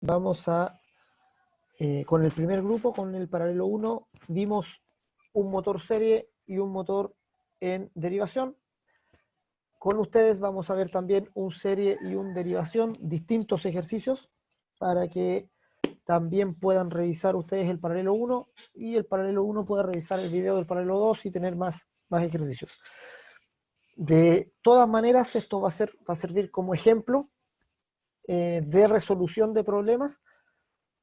vamos a, con el primer grupo, con el paralelo 1, vimos un motor serie y un motor en derivación. Con ustedes vamos a ver también un serie y un derivación, distintos ejercicios, para que también puedan revisar ustedes el paralelo 1 y el paralelo 1 pueda revisar el video del paralelo 2 y tener más ejercicios. De todas maneras, esto va a servir como ejemplo de resolución de problemas,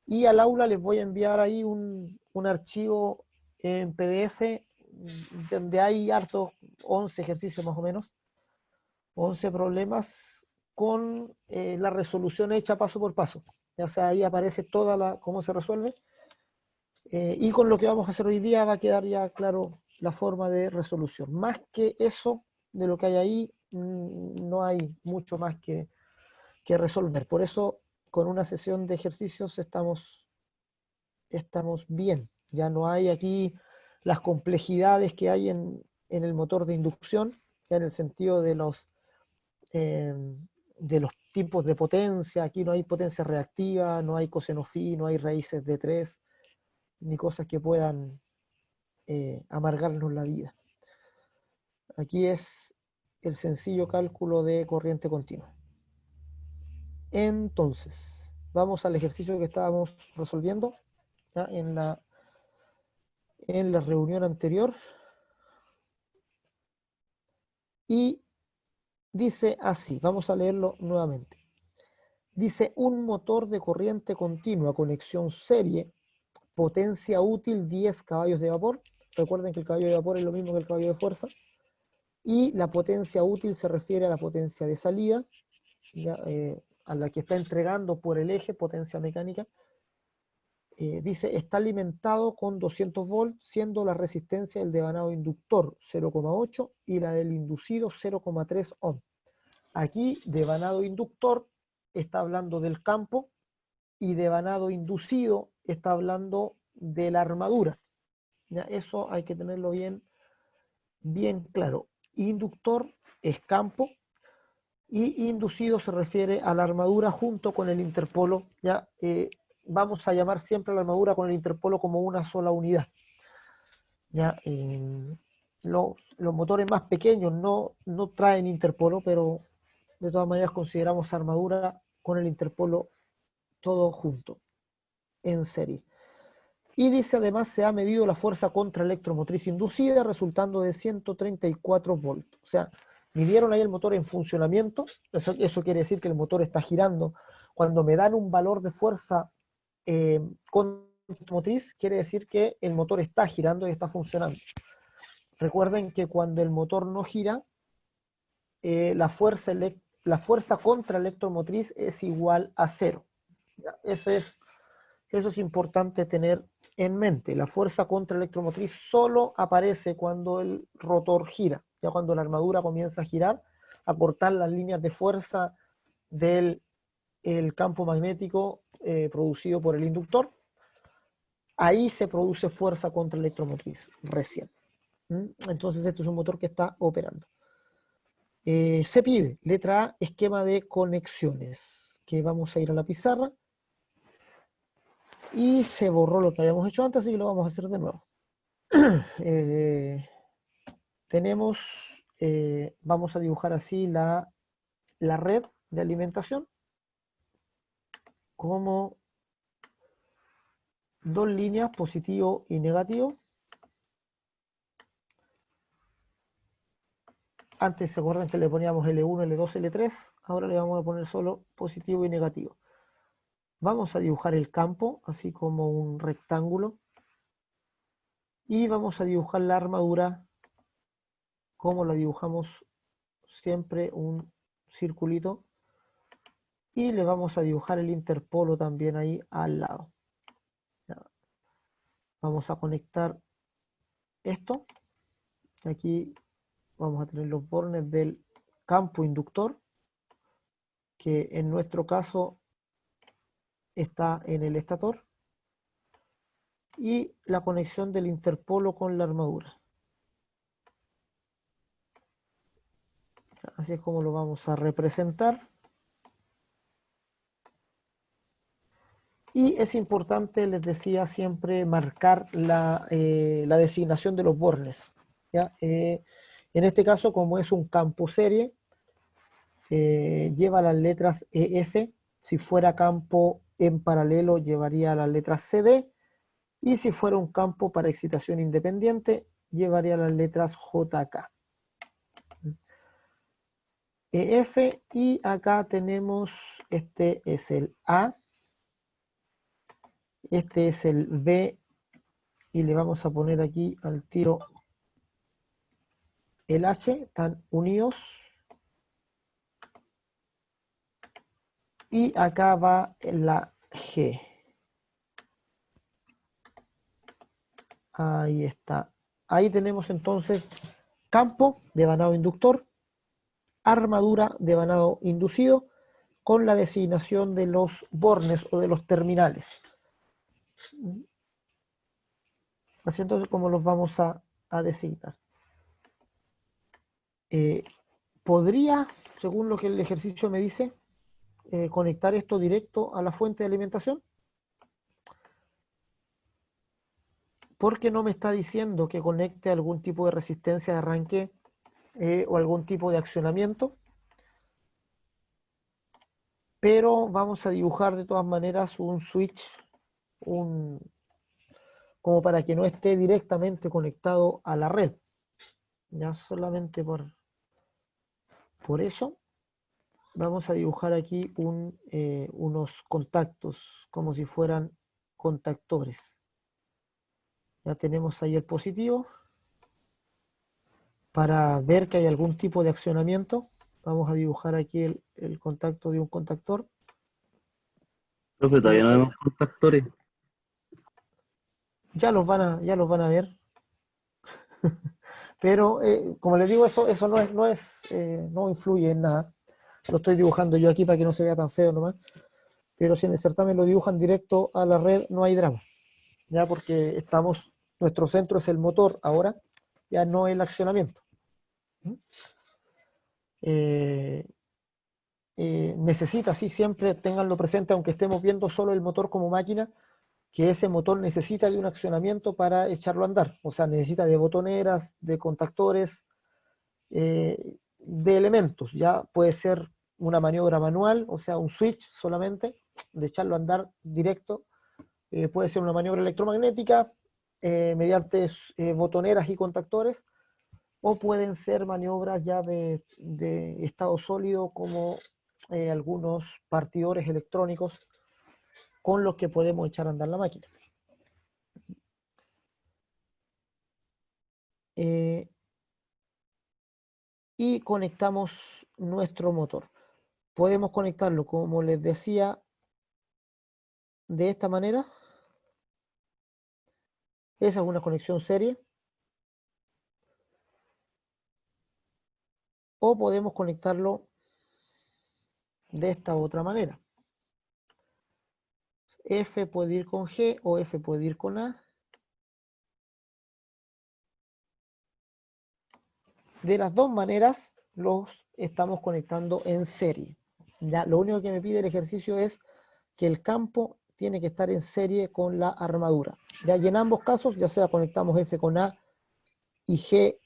y al aula les voy a enviar ahí un archivo en PDF donde hay hartos 11 ejercicios más o menos, 11 problemas con la resolución hecha paso por paso. O sea, ahí aparece cómo se resuelve. Y con lo que vamos a hacer hoy día va a quedar ya claro la forma de resolución. Más que eso, de lo que hay ahí, no hay mucho más que resolver. Por eso, con una sesión de ejercicios estamos bien. Ya no hay aquí las complejidades que hay en el motor de inducción, ya en el sentido eh, de los tipos de potencia. Aquí no hay potencia reactiva, no hay coseno phi, no hay raíces de 3, ni cosas que puedan amargarnos la vida. Aquí es el sencillo cálculo de corriente continua. Entonces, vamos al ejercicio que estábamos resolviendo ¿ya? En la reunión anterior. Y dice así, vamos a leerlo nuevamente. Dice, un motor de corriente continua, conexión serie, potencia útil 10 caballos de vapor. Recuerden que el caballo de vapor es lo mismo que el caballo de fuerza. Y la potencia útil se refiere a la potencia de salida, ya, a la que está entregando por el eje potencia mecánica. Dice, está alimentado con 200 volts, siendo la resistencia del devanado inductor 0,8 y la del inducido 0,3 ohm. Aquí, devanado inductor está hablando del campo y devanado inducido está hablando de la armadura. ¿Ya? Eso hay que tenerlo bien claro. Inductor es campo y inducido se refiere a la armadura junto con el interpolo. ¿Ya? Vamos a llamar siempre a la armadura con el interpolo como una sola unidad. ¿Ya? Los motores más pequeños no traen interpolo, pero de todas maneras consideramos armadura con el interpolo todo junto, en serie. Y dice además se ha medido la fuerza contraelectromotriz inducida resultando de 134 volts. O sea, midieron ahí el motor en funcionamiento, eso quiere decir que el motor está girando. Cuando me dan un valor de fuerza contraelectromotriz, quiere decir que el motor está girando y está funcionando. Recuerden que cuando el motor no gira, la fuerza contraelectromotriz es igual a cero. Eso es importante tener en mente. La fuerza contraelectromotriz solo aparece cuando el rotor gira, ya cuando la armadura comienza a girar, a cortar las líneas de fuerza del campo magnético producido por el inductor. Ahí se produce fuerza contraelectromotriz recién. Entonces este es un motor que está operando. Se pide, letra A, esquema de conexiones, que vamos a ir a la pizarra. Y se borró lo que habíamos hecho antes, así que lo vamos a hacer de nuevo. Tenemos, vamos a dibujar así la red de alimentación como dos líneas, positivo y negativo. Antes se acuerdan que le poníamos L1, L2, L3, ahora le vamos a poner solo positivo y negativo. Vamos a dibujar el campo, así como un rectángulo, y vamos a dibujar la armadura, como la dibujamos siempre, un circulito, y le vamos a dibujar el interpolo también ahí al lado. Ya. Vamos a conectar esto. Aquí vamos a tener los bornes del campo inductor, que en nuestro caso está en el estator, y la conexión del interpolo con la armadura. Así es como lo vamos a representar. Y es importante, les decía, siempre marcar la designación de los bornes. ¿Ya? En este caso, como es un campo serie, lleva las letras EF. Si fuera campo en paralelo, llevaría las letras CD. Y si fuera un campo para excitación independiente, llevaría las letras JK. EF, y acá tenemos, este es el A, este es el B, y le vamos a poner aquí al tiro el H, están unidos. Y acá va la G. Ahí está. Ahí tenemos entonces campo de vanado inductor, armadura de vanado inducido, con la designación de los bornes o de los terminales. Así entonces como los vamos a designar. Podría, según lo que el ejercicio me dice, conectar esto directo a la fuente de alimentación, porque no me está diciendo que conecte algún tipo de resistencia de arranque o algún tipo de accionamiento, pero vamos a dibujar de todas maneras un switch, como para que no esté directamente conectado a la red. Ya solamente por eso vamos a dibujar aquí unos contactos, como si fueran contactores. Ya tenemos ahí el positivo. Para ver que hay algún tipo de accionamiento, vamos a dibujar aquí el contacto de un contactor. Profe, todavía no vemos contactores. Ya los van a ver, pero como les digo, eso no influye en nada. Lo estoy dibujando yo aquí para que no se vea tan feo nomás, pero si en el certamen lo dibujan directo a la red, no hay drama, ya porque nuestro centro es el motor ahora, ya no el accionamiento. Eh, Necesita, sí, siempre tenganlo presente, aunque estemos viendo solo el motor como máquina, que ese motor necesita de un accionamiento para echarlo a andar. O sea, necesita de botoneras, de contactores, de elementos. Ya puede ser una maniobra manual, o sea, un switch solamente, de echarlo a andar directo. Puede ser una maniobra electromagnética mediante botoneras y contactores, o pueden ser maniobras ya de estado sólido, como algunos partidores electrónicos con los que podemos echar a andar la máquina. Eh, y conectamos nuestro motor. Podemos conectarlo, como les decía, de esta manera. Esa es una conexión serie. O podemos conectarlo de esta otra manera. F puede ir con G o F puede ir con A. De las dos maneras los estamos conectando en serie. Ya, lo único que me pide el ejercicio es que el campo tiene que estar en serie con la armadura. Ya, y en ambos casos, ya sea conectamos F con A y G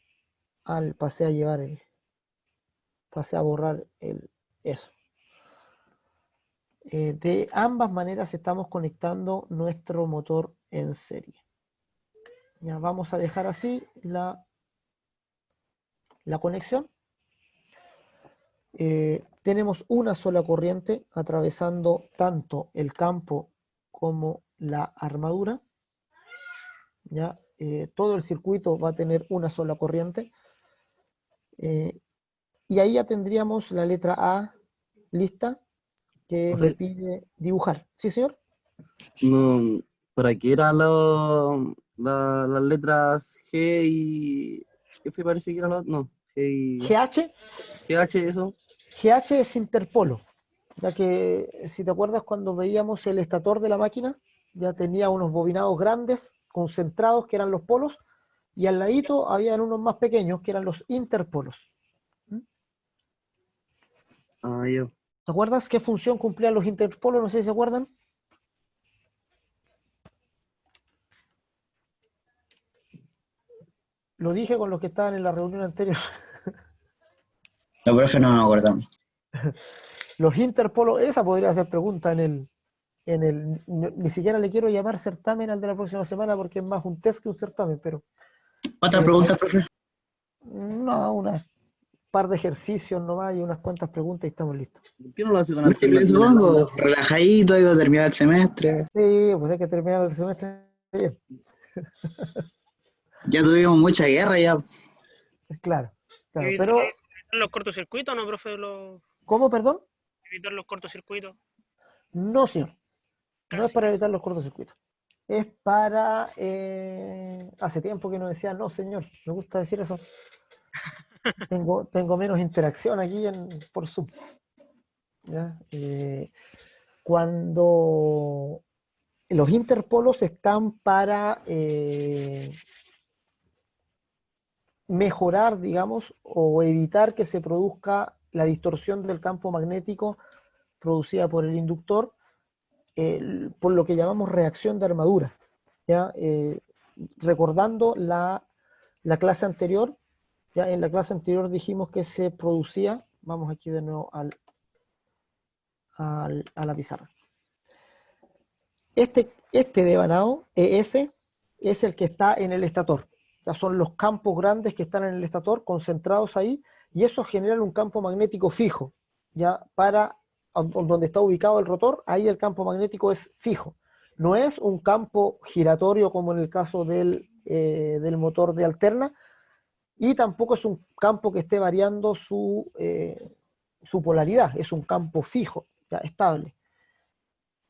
pasé a llevar pasé a borrar eso. De ambas maneras estamos conectando nuestro motor en serie. Ya vamos a dejar así la conexión. Tenemos una sola corriente atravesando tanto el campo como la armadura. ¿Ya? Todo el circuito va a tener una sola corriente. Y ahí ya tendríamos la letra A lista, que me Profe, pide dibujar. ¿Sí, señor? no, ¿para qué eran las letras G y F? Parece que era no, G y GH, GH, eso. GH es interpolo, ya que si te acuerdas cuando veíamos el estator de la máquina, ya tenía unos bobinados grandes, concentrados, que eran los polos, y al ladito habían unos más pequeños, que eran los interpolos. ¿Mm? Ah, yo. ¿Te acuerdas qué función cumplían los interpolos? No sé si se acuerdan. Lo dije con los que estaban en la reunión anterior. No, profe, no me acordamos. Los interpolos, esa podría ser pregunta ni siquiera le quiero llamar certamen al de la próxima semana porque es más un test que un certamen, pero ¿Cuántas preguntas, profe? no, unas par de ejercicios nomás y unas cuantas preguntas y estamos listos. ¿Por qué no lo hace con Múltiple, alternativa en el supongo. aula? Relajadito, iba a terminar el semestre. Sí, pues hay que terminar el semestre bien, Ya tuvimos mucha guerra ya. claro, claro. ¿Evitar Pero, los cortocircuitos, no, profe? ¿cómo, perdón? Evitar los cortocircuitos. No, señor. No es Casi. para evitar los cortocircuitos. Es para... hace tiempo que no decía, no, señor, me gusta decir eso. Tengo menos interacción aquí por Zoom. ¿Ya? Cuando los interpolos están para mejorar, digamos, o evitar que se produzca la distorsión del campo magnético producida por el inductor, por lo que llamamos reacción de armadura. ¿Ya? Recordando la clase anterior, ya en la clase anterior dijimos que se producía, vamos aquí de nuevo a la pizarra. Este devanado, EF, es el que está en el estator. Ya son los campos grandes que están en el estator concentrados ahí, y eso genera un campo magnético fijo. Ya para donde está ubicado el rotor, ahí el campo magnético es fijo. No es un campo giratorio como en el caso del motor de alterna, y tampoco es un campo que esté variando su polaridad, es un campo fijo, ya estable.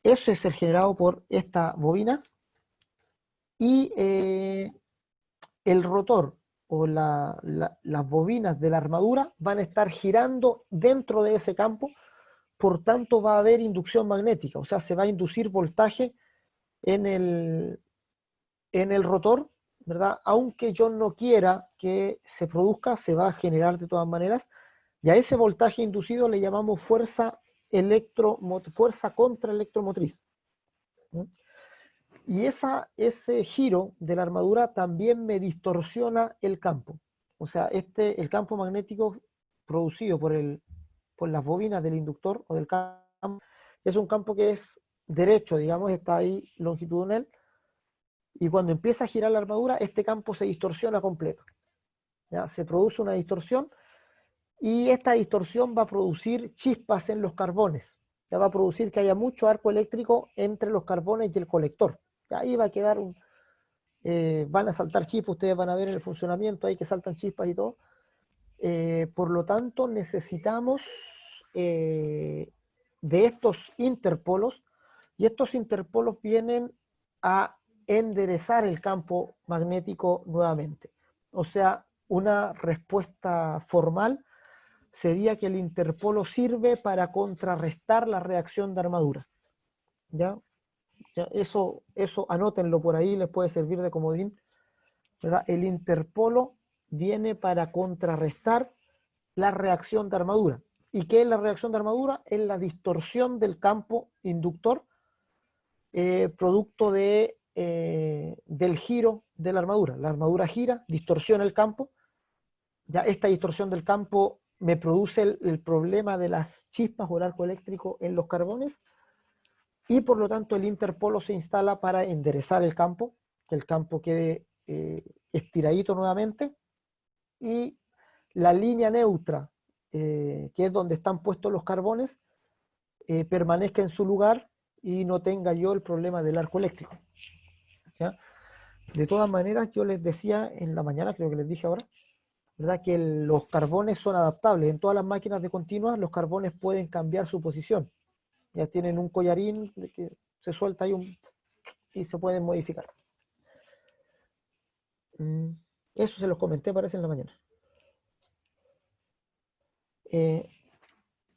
Eso es el generado por esta bobina y el rotor o las bobinas de la armadura van a estar girando dentro de ese campo, por tanto va a haber inducción magnética, o sea, se va a inducir voltaje en el rotor, ¿verdad? Aunque yo no quiera que se produzca, se va a generar de todas maneras, y a ese voltaje inducido le llamamos fuerza contraelectromotriz. ¿Mm? Y ese giro de la armadura también me distorsiona el campo. O sea, el campo magnético producido por las bobinas del inductor o del campo es un campo que es derecho, digamos, está ahí longitudinal, y cuando empieza a girar la armadura, este campo se distorsiona completo. ¿Ya? Se produce una distorsión y esta distorsión va a producir chispas en los carbones. Ya va a producir que haya mucho arco eléctrico entre los carbones y el colector. Y ahí va a quedar van a saltar chispas, ustedes van a ver en el funcionamiento ahí que saltan chispas y todo. Por lo tanto, necesitamos de estos interpolos, y estos interpolos vienen a enderezar el campo magnético nuevamente. O sea, una respuesta formal sería que el interpolo sirve para contrarrestar la reacción de armadura. ¿Ya? ¿Ya? Eso anótenlo por ahí, les puede servir de comodín, ¿verdad? El interpolo viene para contrarrestar la reacción de armadura. ¿Y qué es la reacción de armadura? Es la distorsión del campo inductor producto del giro de la armadura. La armadura gira, distorsiona el campo. Ya esta distorsión del campo me produce el problema de las chispas o el arco eléctrico en los carbones, y por lo tanto el interpolo se instala para enderezar el campo, que el campo quede estiradito nuevamente, y la línea neutra, que es donde están puestos los carbones, permanezca en su lugar y no tenga yo el problema del arco eléctrico. ¿Ya? De todas maneras, yo les decía en la mañana, creo que les dije ahora, ¿verdad? Que los carbones son adaptables. En todas las máquinas de continuas, los carbones pueden cambiar su posición. Ya tienen un collarín que se suelta ahí y se pueden modificar. Eso se los comenté, parece, en la mañana.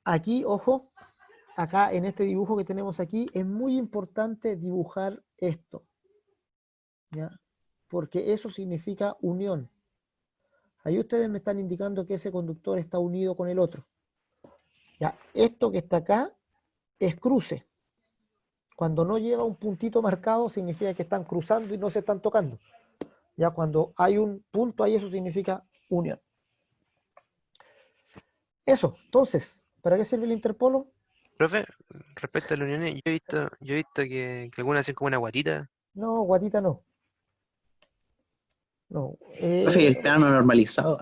Aquí, ojo, acá en este dibujo que tenemos aquí, es muy importante dibujar esto, ¿ya? Porque eso significa unión. Ahí ustedes me están indicando que ese conductor está unido con el otro. ¿Ya? Esto que está acá es cruce. Cuando no lleva un puntito marcado, significa que están cruzando y no se están tocando. Ya cuando hay un punto ahí, eso significa unión. Eso, entonces, ¿para qué sirve el interpolo? Profe, respecto a las uniones, yo he visto que algunas hacen como una guatita. No, guatita no. No, Profe, ¿y el plano normalizado?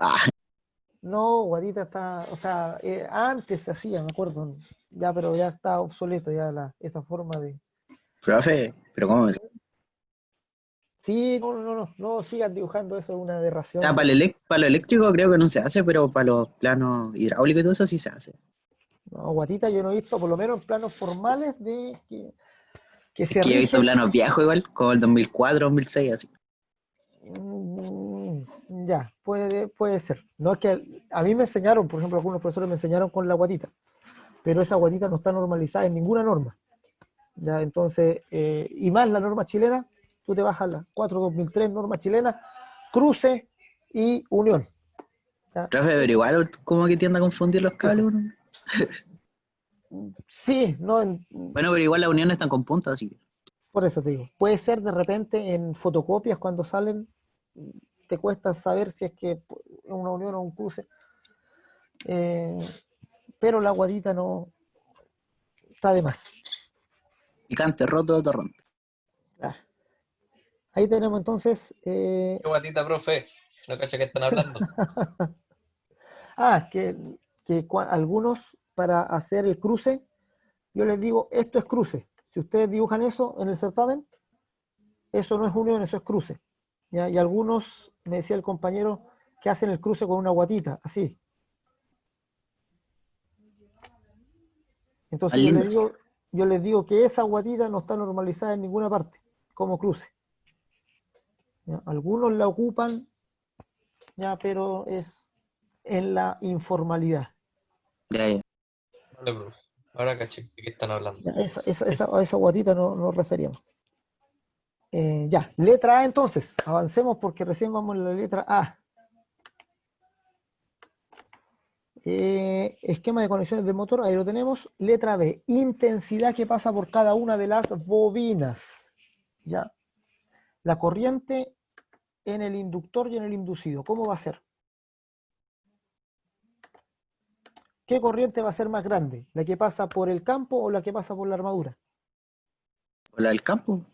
no, guatita está, o sea, antes se hacía, me acuerdo, ya, pero ya está obsoleto ya esa forma de... Profe, pero ¿cómo? O Sí, no sigan dibujando, eso es una aberración. sea, para lo eléctrico creo que no se hace, pero para los planos hidráulicos y todo eso sí se hace. No, guatita yo no he visto, por lo menos en planos formales, de que Es se que yo he visto rigen. planos viejos igual, como el 2004, 2006, así. Ya, puede ser. No es que a mí me enseñaron, por ejemplo, algunos profesores me enseñaron con la guatita, pero esa guatita no está normalizada en ninguna norma. Ya, entonces, y más la norma chilena, tú te bajas la 4/2003, norma chilena, cruce y unión. ¿Ya? Profe, pero igual como que tiende a confundir los cables uno. Sí, no, Bueno, pero igual las uniones están con puntos, así que. por eso te digo. Puede ser de repente en fotocopias cuando salen, te cuesta saber si es que es una unión o un cruce, eh, pero la guatita no está de más. Picante, roto, torrón. Claro. Ahí tenemos entonces, ¿Qué guatita, profe? No cacho que están hablando. que algunos para hacer el cruce, yo les digo, esto es cruce. Si ustedes dibujan eso en el certamen, eso no es unión, eso es cruce. ¿Ya? Y algunos, me decía el compañero, que hacen el cruce con una guatita, así. Entonces Más lindo. yo les digo que esa guatita no está normalizada en ninguna parte, como cruce. ¿Ya? Algunos la ocupan, ya, pero es en la informalidad. Ya, ya. Vale, profe. Ahora caché de qué están hablando. Ya, a esa guatita no nos referíamos. Ya, letra A entonces, avancemos porque recién vamos en la letra A. Esquema de conexiones del motor, ahí lo tenemos. Letra B, intensidad que pasa por cada una de las bobinas. Ya, la corriente en el inductor y en el inducido, ¿cómo va a ser? ¿Qué corriente va a ser más grande? ¿La que pasa por el campo o la que pasa por la armadura? Hola del campo.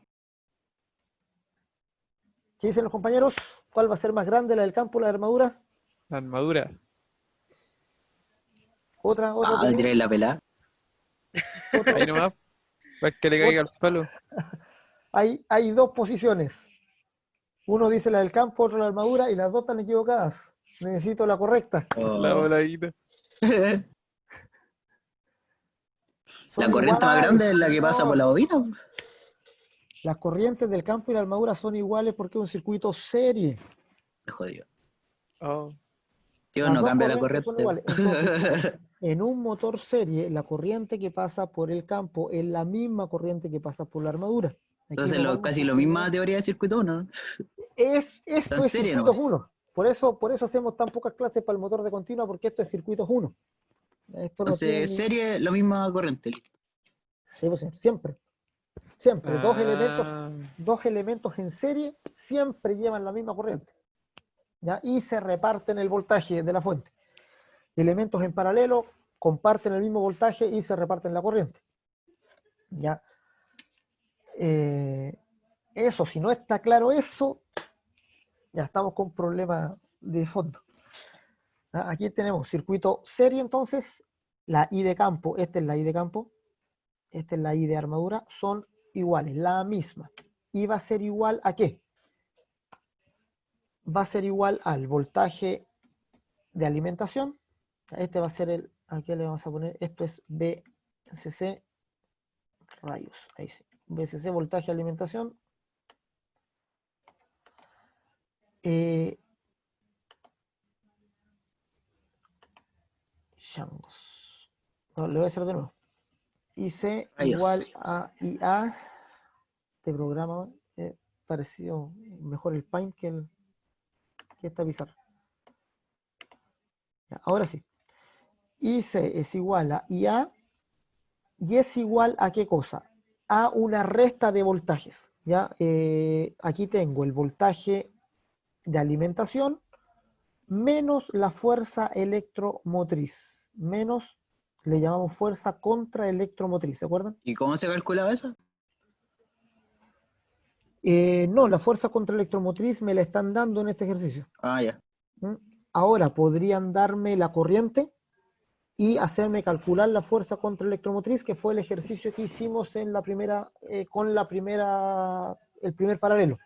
¿Qué dicen los compañeros? ¿Cuál va a ser más grande, la del campo o la de armadura? La armadura. Otra Me opinión. tiré la pelada. Ahí nomás. Para que le caiga el palo. Hay dos posiciones. Uno dice la del campo, otro la armadura, y las dos están equivocadas. Necesito la correcta. La Oh. voladita. Son La corriente más iguales. grande es la que pasa por la bobina. Las corrientes del campo y la armadura son iguales porque es un circuito serie. Me jodió. Oh. Tío, Las no dos cambia la corrientes son iguales. corriente. Entonces, en un motor serie, la corriente que pasa por el campo es la misma corriente que pasa por la armadura. Aquí Entonces, nos vamos casi un lo poco misma más. teoría de circuito 1, ¿no? Esto En es serie circuitos nomás. 1. Por eso hacemos tan pocas clases para el motor de continua, porque esto es circuitos 1. Esto no tiene Entonces, serie, la misma corriente. Sí, pues, siempre. Siempre. Ah. Dos elementos en serie siempre llevan la misma corriente. ¿Ya? Y se reparten el voltaje de la fuente. Elementos en paralelo comparten el mismo voltaje y se reparten la corriente. ¿Ya? Eso, si no está claro eso, ya estamos con problemas de fondo. ¿Ya? Aquí tenemos circuito serie, entonces, la I de campo, esta es la I de campo, esta es la I de armadura, son iguales, la misma. ¿Y va a ser igual a qué? Va a ser igual al voltaje de alimentación. Este va a ser el, aquí le vamos a poner, esto es BCC rayos, ahí sí. BCC voltaje de alimentación. Changos. No, le voy a hacer de nuevo. IC igual Rayos. a IA. Este programa pareció mejor el Paint que esta pizarra. Ya, ahora sí. IC es igual a IA y es igual a qué cosa? A una resta de voltajes. ¿Ya? Aquí tengo el voltaje de alimentación menos la fuerza electromotriz, menos, le llamamos fuerza contraelectromotriz, ¿se acuerdan? ¿Y cómo se calculaba eso? No, la fuerza contraelectromotriz me la están dando en este ejercicio. Ah, ya. ¿Mm? Ahora podrían darme la corriente y hacerme calcular la fuerza contraelectromotriz, que fue el ejercicio que hicimos en la primera, el primer paralelo.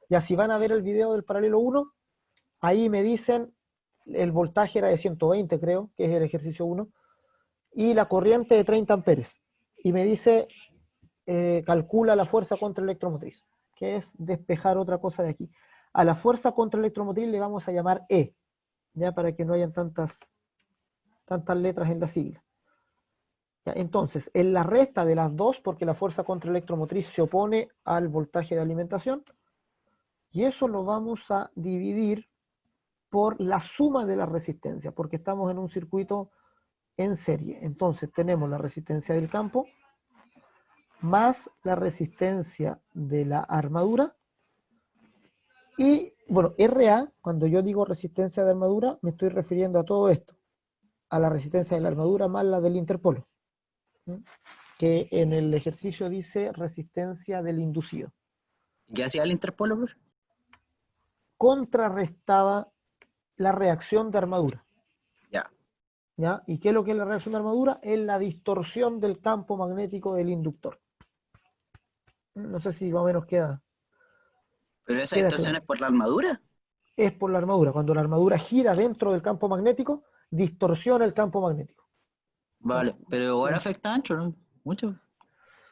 Ya si van a ver el video del paralelo 1, ahí me dicen, el voltaje era de 120, creo, que es el ejercicio 1, y la corriente de 30 amperes. Y me dice, calcula la fuerza contraelectromotriz, que es despejar otra cosa de aquí. A la fuerza contraelectromotriz le vamos a llamar E, ya para que no hayan tantas letras en la sigla. Ya, entonces, en la resta de las dos, porque la fuerza contraelectromotriz se opone al voltaje de alimentación, y eso lo vamos a dividir por la suma de la resistencia, porque estamos en un circuito en serie. Entonces tenemos la resistencia del campo más la resistencia de la armadura. Y bueno, RA, cuando yo digo resistencia de armadura, me estoy refiriendo a todo esto, a la resistencia de la armadura más la del interpolo, ¿sí? Que en el ejercicio dice resistencia del inducido. ¿Qué hacía el interpolo, profe? Contrarrestaba la reacción de armadura. Ya. ¿Ya? ¿Y qué es lo que es la reacción de armadura? Es la distorsión del campo magnético del inductor. No sé si más o menos queda. ¿Pero esa Queda distorsión claro. es por la armadura? Es por la armadura. Cuando la armadura gira dentro del campo magnético, distorsiona el campo magnético. Vale, pero igual afecta ancho, ¿no? Mucho.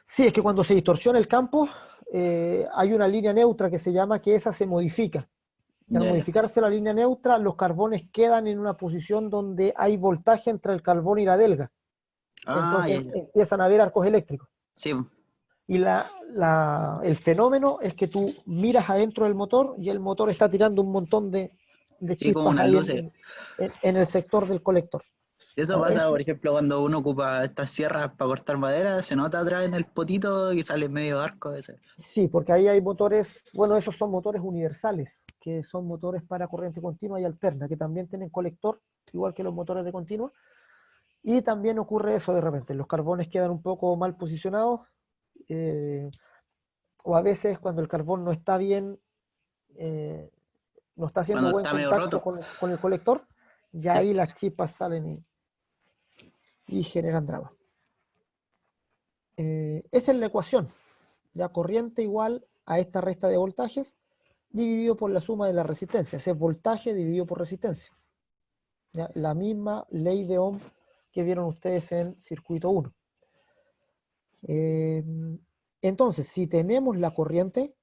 Sí, es que cuando se distorsiona el campo, hay una línea neutra que se llama que esa se modifica. Y al Ya, ya. modificarse la línea neutra, los carbones quedan en una posición donde hay voltaje entre el carbón y la delga. Ah, ya, Entonces ya. empiezan a haber arcos eléctricos. Sí, Y el fenómeno es que tú miras adentro del motor y el motor está tirando un montón de sí, como chispas unas ahí luces. en el sector del colector. Eso Ya, pasa, eso, por ejemplo, cuando uno ocupa estas sierras para cortar madera, se nota atrás en el potito y sale medio arco ese. sí, porque ahí hay motores, bueno, esos son motores universales, que son motores para corriente continua y alterna, que también tienen colector, igual que los motores de continua. Y también ocurre eso de repente, los carbones quedan un poco mal posicionados, o a veces cuando el carbón no está bien, no está haciendo Cuando buen está medio contacto roto. con el colector, ya Sí. ahí las chispas salen y generan drama. Esa es la ecuación, ya corriente igual a esta resta de voltajes dividido por la suma de las resistencias, es voltaje dividido por resistencia. ¿Ya? La misma ley de Ohm que vieron ustedes en circuito 1. Entonces, si tenemos la corriente,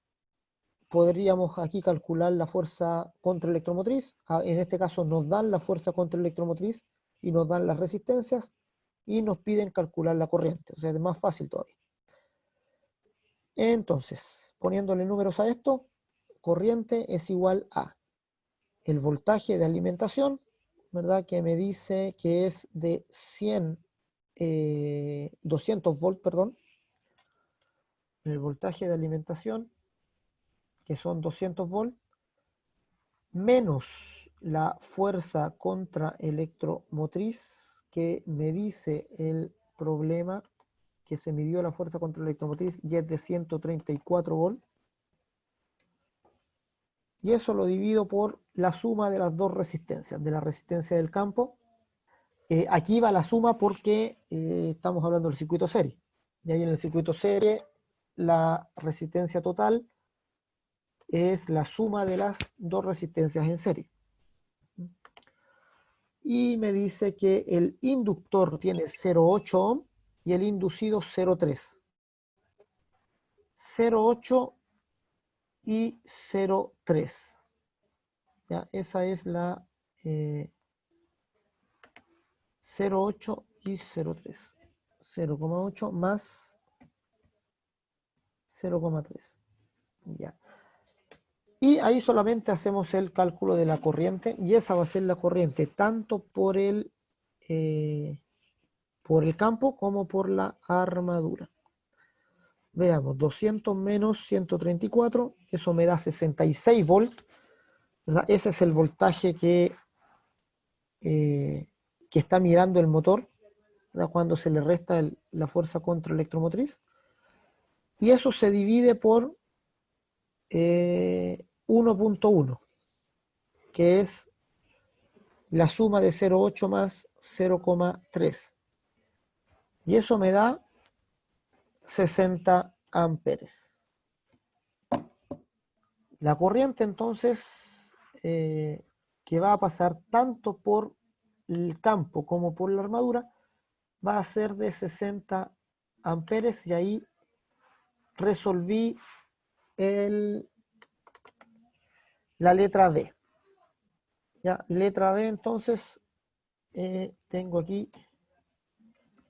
podríamos aquí calcular la fuerza contraelectromotriz. En este caso nos dan la fuerza contraelectromotriz y nos dan las resistencias y nos piden calcular la corriente. O sea, es más fácil todavía. Entonces, poniéndole números a esto, corriente es igual a el voltaje de alimentación, ¿verdad? Que me dice que es de 200 volts, perdón. El voltaje de alimentación, que son 200 volts, menos la fuerza contraelectromotriz, que me dice el problema que se midió la fuerza contraelectromotriz y es de 134 volts. Y eso lo divido por la suma de las dos resistencias, de la resistencia del campo. Aquí va la suma porque estamos hablando del circuito serie. Y ahí en el circuito serie la resistencia total es la suma de las dos resistencias en serie. Y me dice que el inductor tiene 0,8 ohm y el inducido 0,3. 0,8 y 0,3. Ya, esa es la 0,8 y 0,3. 0,8 más 0,3. Ya. Y ahí solamente hacemos el cálculo de la corriente y esa va a ser la corriente tanto por el campo como por la armadura. Veamos, 200 menos 134, eso me da 66 volts. ¿verdad? Ese es el voltaje que está mirando el motor, ¿verdad? Cuando se le resta la fuerza contraelectromotriz. Y eso se divide por 1.1, que es la suma de 0,8 más 0,3. Y eso me da 60 amperes. La corriente entonces que va a pasar tanto por el campo como por la armadura va a ser de 60 amperes y ahí resolví la letra B. Ya, letra B entonces tengo aquí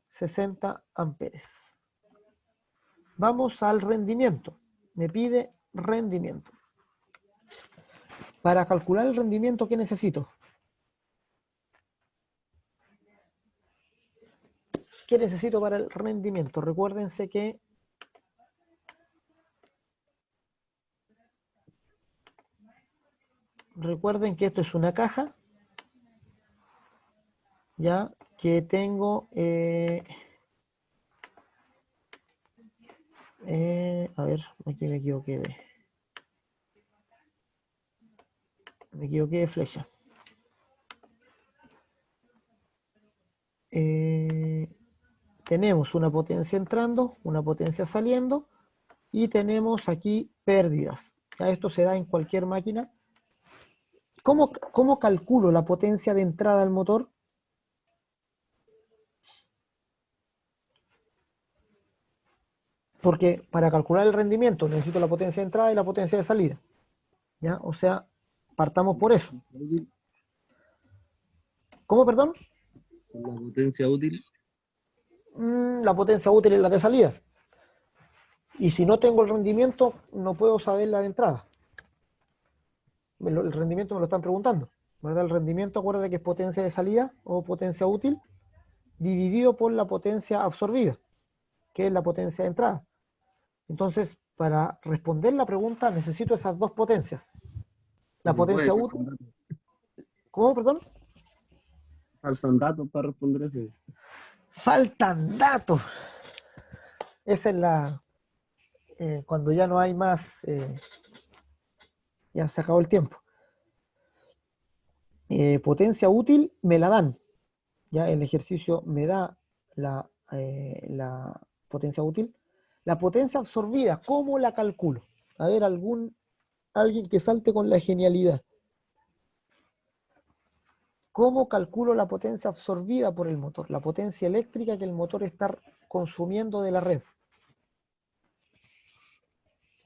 60 amperes. Vamos al rendimiento. Me pide rendimiento. Para calcular el rendimiento, ¿qué necesito? ¿Qué necesito para el rendimiento? Recuérdense que esto es una caja, ya que tengo, a ver, aquí me equivoqué de flecha. Tenemos una potencia entrando, una potencia saliendo y tenemos aquí pérdidas. Ya esto se da en cualquier máquina. ¿Cómo calculo la potencia de entrada al motor? Porque para calcular el rendimiento necesito la potencia de entrada y la potencia de salida. ¿Ya? O sea, partamos por eso. ¿Cómo, perdón? La potencia útil. La potencia útil es la de salida. Y si no tengo el rendimiento, no puedo saber la de entrada. El rendimiento me lo están preguntando, ¿verdad? El rendimiento, acuérdate que es potencia de salida o potencia útil dividido por la potencia absorbida, que es la potencia de entrada. Entonces, para responder la pregunta necesito esas dos potencias. La potencia útil. ¿Cómo, perdón? Faltan datos para responder eso. Faltan datos. Esa es cuando ya no hay más, ya se acabó el tiempo. Potencia útil me la dan. Ya el ejercicio me da la potencia útil. La potencia absorbida, ¿cómo la calculo? A ver, alguien que salte con la genialidad. ¿Cómo calculo la potencia absorbida por el motor? La potencia eléctrica que el motor está consumiendo de la red.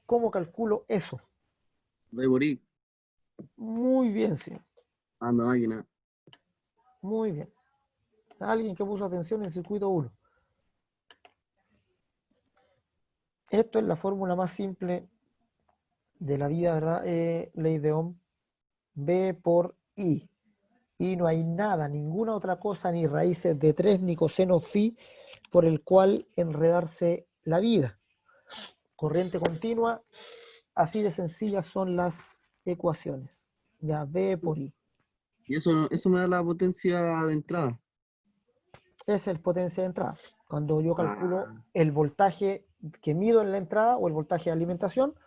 ¿Cómo calculo eso? Reborí. Muy bien, señor. Anda máquina. Muy bien. Alguien que puso atención en el circuito 1. Esto es la fórmula más simple de la vida, ¿verdad? Ley de Ohm. B por I. Y no hay nada, ninguna otra cosa, ni raíces de 3, ni coseno phi, por el cual enredarse la vida. Corriente continua, así de sencillas son las ecuaciones. Ya, B por I. Y eso me da la potencia de entrada. Esa es potencia de entrada. Cuando yo calculo el voltaje que mido en la entrada o el voltaje de alimentación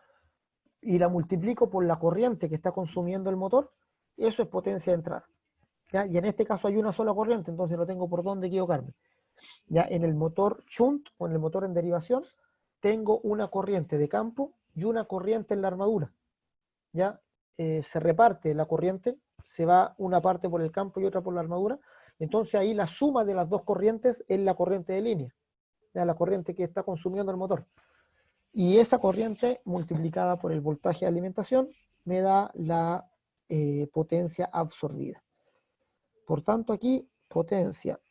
y la multiplico por la corriente que está consumiendo el motor, eso es potencia de entrada. ¿Ya? Y en este caso hay una sola corriente, entonces no tengo por dónde equivocarme. Ya en el motor shunt o en el motor en derivación tengo una corriente de campo y una corriente en la armadura. ¿Ya? Se reparte la corriente, se va una parte por el campo y otra por la armadura. Entonces ahí la suma de las dos corrientes es la corriente de línea, ¿ya? La corriente que está consumiendo el motor. Y esa corriente multiplicada por el voltaje de alimentación me da la potencia absorbida. Por tanto, aquí potencia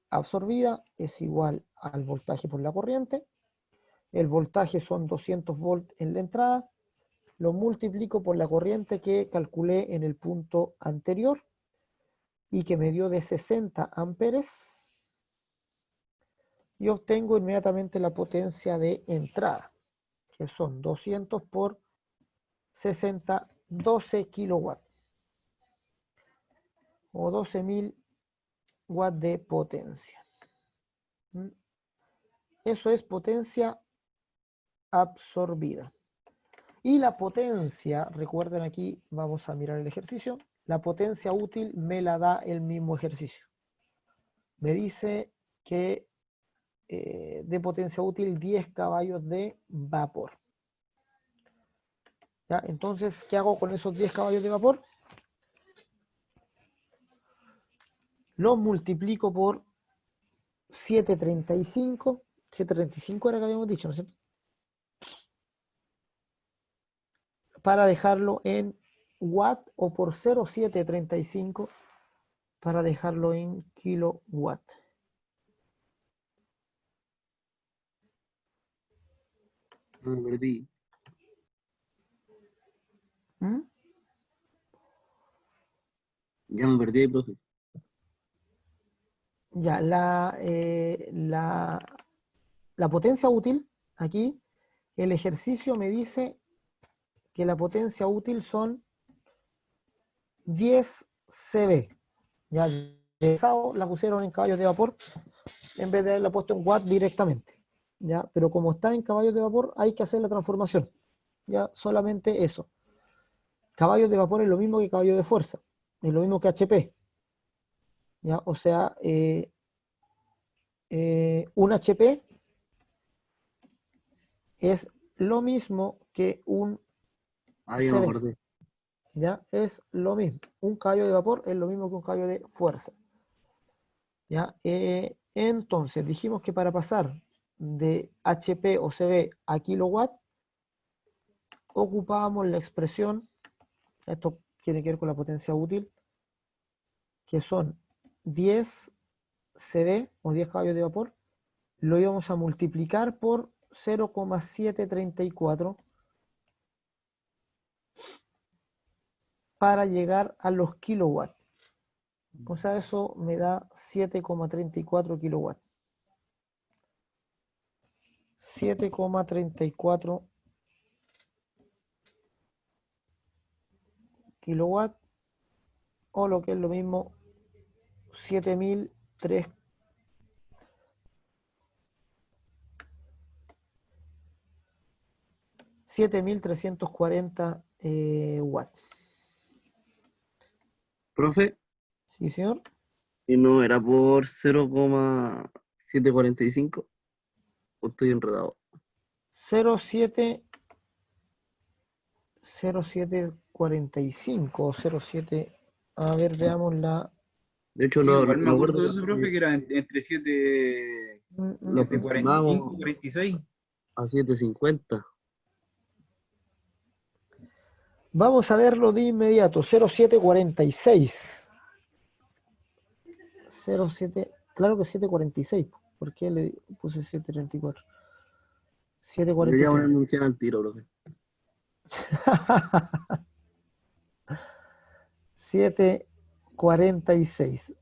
absorbida es igual al voltaje por la corriente. El voltaje son 200 volts en la entrada. Lo multiplico por la corriente que calculé en el punto anterior y que me dio de 60 amperes. Y obtengo inmediatamente la potencia de entrada, que son 200 por 60 12 kilowatts o 12.000 watts de potencia. ¿Mm? Eso es potencia absorbida. Y la potencia, recuerden aquí, vamos a mirar el ejercicio, la potencia útil me la da el mismo ejercicio. Me dice que de potencia útil 10 caballos de vapor. ¿Ya? Entonces, ¿qué hago con esos 10 caballos de vapor? Los multiplico por 735. 735 era que habíamos dicho, ¿no es cierto? Para dejarlo en watt, o por 0,735 para dejarlo en kilowatt. No me perdí. ¿Mm? Ya me perdí, profe. Ya, la potencia útil, aquí, el ejercicio me dice que la potencia útil son 10 CV. Ya, la pusieron en caballos de vapor en vez de haberla puesto en watt directamente. ¿Ya? Pero como está en caballos de vapor, hay que hacer la transformación. Ya, solamente eso. Caballos de vapor es lo mismo que caballo de fuerza, es lo mismo que HP. ¿Ya? O sea, un HP es lo mismo que un Ah, ya me CV. acordé. ¿Ya? Es lo mismo. Un caballo de vapor es lo mismo que un caballo de fuerza. ¿Ya? Entonces, dijimos que para pasar de HP o CV a kilowatt, ocupábamos la expresión, esto tiene que ver con la potencia útil, que son 10 CV o 10 caballos de vapor, lo íbamos a multiplicar por 0,734 para llegar a los kilowatts. O sea, eso me da 7,34 kilowatts. 7,34 kilowatts, o lo que es lo mismo, 7.340 watts. Profe, ¿Sí, señor? ¿y no era por 0,745? ¿O estoy enredado? 0,745 o 0,7. A ver, veamos la. De hecho, Sí, igual me me acuerdo acuerdo de eso, profe, que era entre 7, lo 7:45 aproximamos y 46. a 750. Vamos a verlo de inmediato. 0,746. 0,7. Claro que 746. ¿Por qué le puse 734? Debería 746. ponerme un 100 al tiro, profe. 746.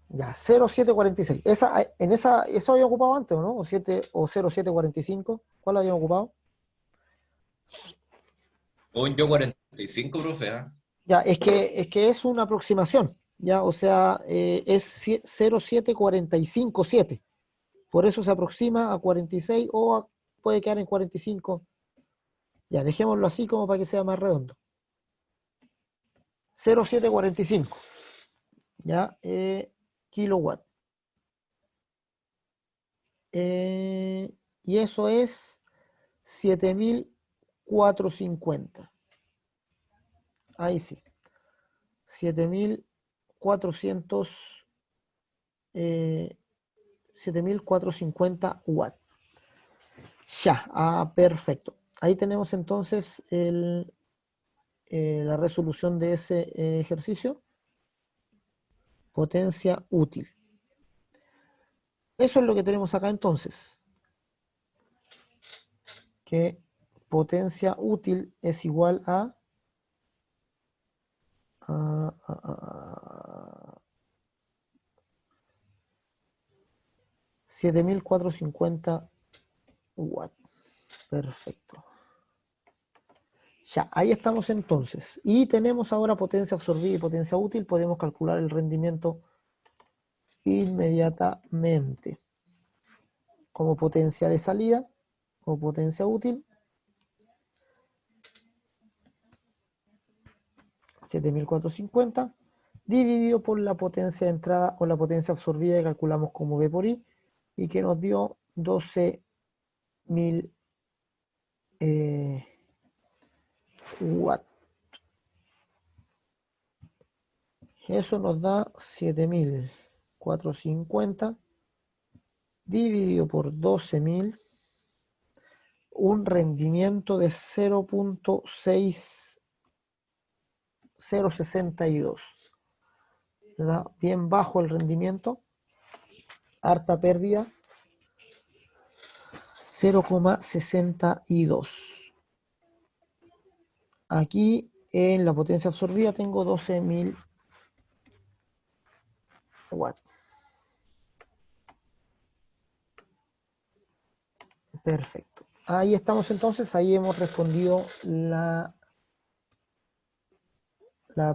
Ya, 0,746. ¿Eso había ocupado antes o no? ¿O 0,745? ¿Cuál había ocupado? Según yo, 45, profe, ¿ah? Ya, es que es una aproximación. Ya, o sea, es 0,7457. Por eso se aproxima a 46 o puede quedar en 45. Ya, dejémoslo así como para que sea más redondo. 0,745. Ya, kilowatt. Y eso es 7.450. Ahí sí. 7.400, 7.450 watts. Ya, perfecto. Ahí tenemos entonces la resolución de ese ejercicio. Potencia útil. Eso es lo que tenemos acá entonces. Que potencia útil es igual a 7.450 watts. Perfecto. Ya, ahí estamos entonces. Y tenemos ahora potencia absorbida y potencia útil. Podemos calcular el rendimiento inmediatamente. Como potencia de salida, o potencia útil, 7.450, dividido por la potencia de entrada o la potencia absorbida que calculamos como V por I, y que nos dio 12.000 watts. Eso nos da 7.450 dividido por 12.000, un rendimiento de 0.6062. ¿Verdad? Bien bajo el rendimiento, harta pérdida, 0,62. Aquí en la potencia absorbida tengo 12.000 watts. Perfecto. Ahí estamos entonces, ahí hemos respondido la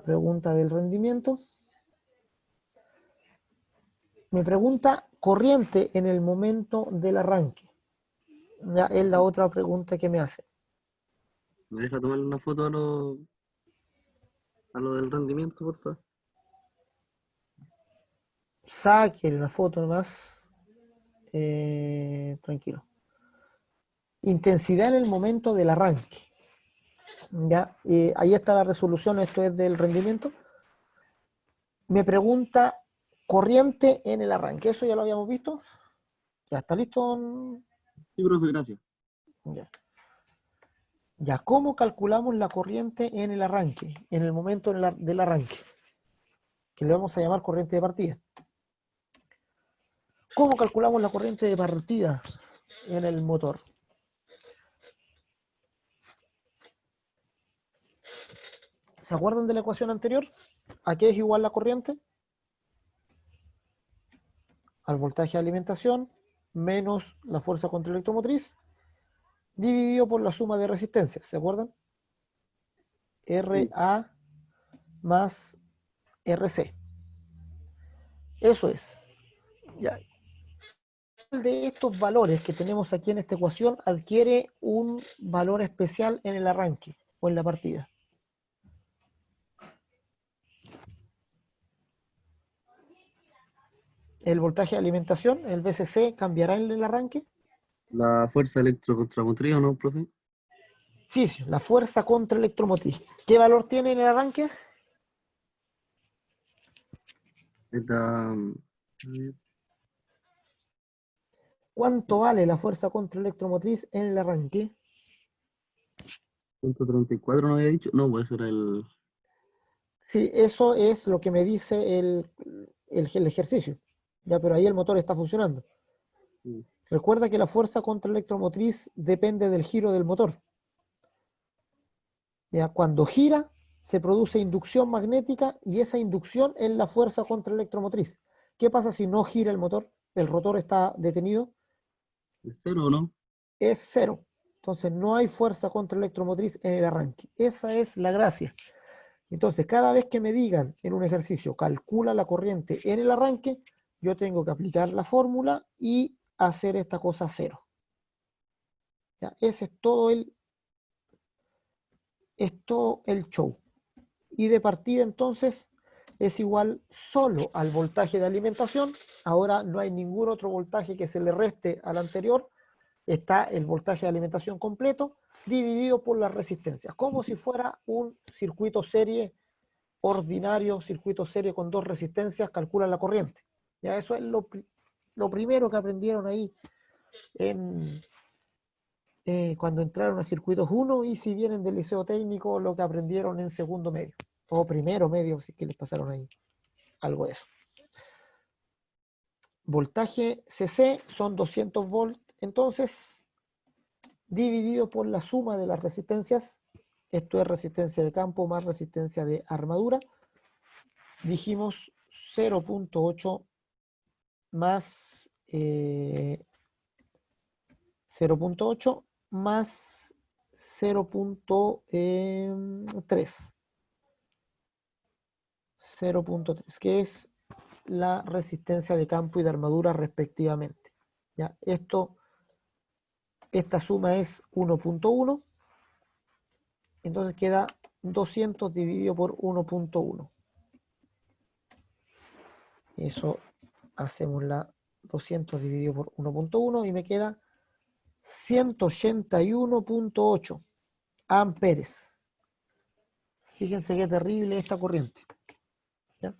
pregunta del rendimiento. Me pregunta corriente en el momento del arranque. Ya es la otra pregunta que me hace. ¿Me deja tomar una foto a lo del rendimiento, por favor? Saque una foto nomás. Tranquilo. Intensidad en el momento del arranque. Ya, ahí está la resolución, esto es del rendimiento. Me pregunta corriente en el arranque, eso ya lo habíamos visto. ¿Ya está listo? Sí, profe, gracias. Ya. Ya, ¿cómo calculamos la corriente en el arranque? En el momento del arranque, que le vamos a llamar corriente de partida. ¿Cómo calculamos la corriente de partida en el motor? ¿Se acuerdan de la ecuación anterior? ¿A qué es igual la corriente? Al voltaje de alimentación menos la fuerza contraelectromotriz dividido por la suma de resistencias, ¿se acuerdan? RA más RC. Eso es. Ya. De estos valores que tenemos aquí en esta ecuación adquiere un valor especial en el arranque o en la partida. El voltaje de alimentación, el VCC, cambiará en el arranque. La fuerza electrocontramotriz, ¿o no, profe? Sí, la fuerza contra electromotriz. ¿Qué valor tiene en el arranque? Esta, ¿Cuánto vale la fuerza contra electromotriz en el arranque? 134 no había dicho. No, pues era el. Sí, eso es lo que me dice el ejercicio. Ya, pero ahí el motor está funcionando. Sí. Recuerda que la fuerza contra electromotriz depende del giro del motor. Ya, cuando gira, se produce inducción magnética y esa inducción es la fuerza contra electromotriz. ¿Qué pasa si no gira el motor? El rotor está detenido. ¿Es cero o no? Es cero. Entonces no hay fuerza contra electromotriz en el arranque. Esa es la gracia. Entonces, cada vez que me digan en un ejercicio, calcula la corriente en el arranque, yo tengo que aplicar la fórmula y hacer esta cosa cero. ¿Ya? Ese es todo el show. Y de partida entonces es igual solo al voltaje de alimentación. Ahora no hay ningún otro voltaje que se le reste al anterior. Está el voltaje de alimentación completo dividido por las resistencias, como si fuera un circuito serie ordinario, circuito serie con dos resistencias, calcula la corriente. Ya eso es lo primero que aprendieron ahí cuando entraron a circuitos 1 y si vienen del liceo técnico, lo que aprendieron en segundo medio o primero medio, si es que les pasaron ahí algo de eso. Voltaje CC son 200 volts, entonces dividido por la suma de las resistencias, esto es resistencia de campo más resistencia de armadura, dijimos 0.8 más 0.8 más 0.3. 0.3, que es la resistencia de campo y de armadura respectivamente. ¿Ya? Esta suma es 1.1, entonces queda 200 dividido por 1.1. Eso hacemos la 200 dividido por 1.1 y me queda 181.8 amperes. Fíjense qué terrible esta corriente. ¿Ya?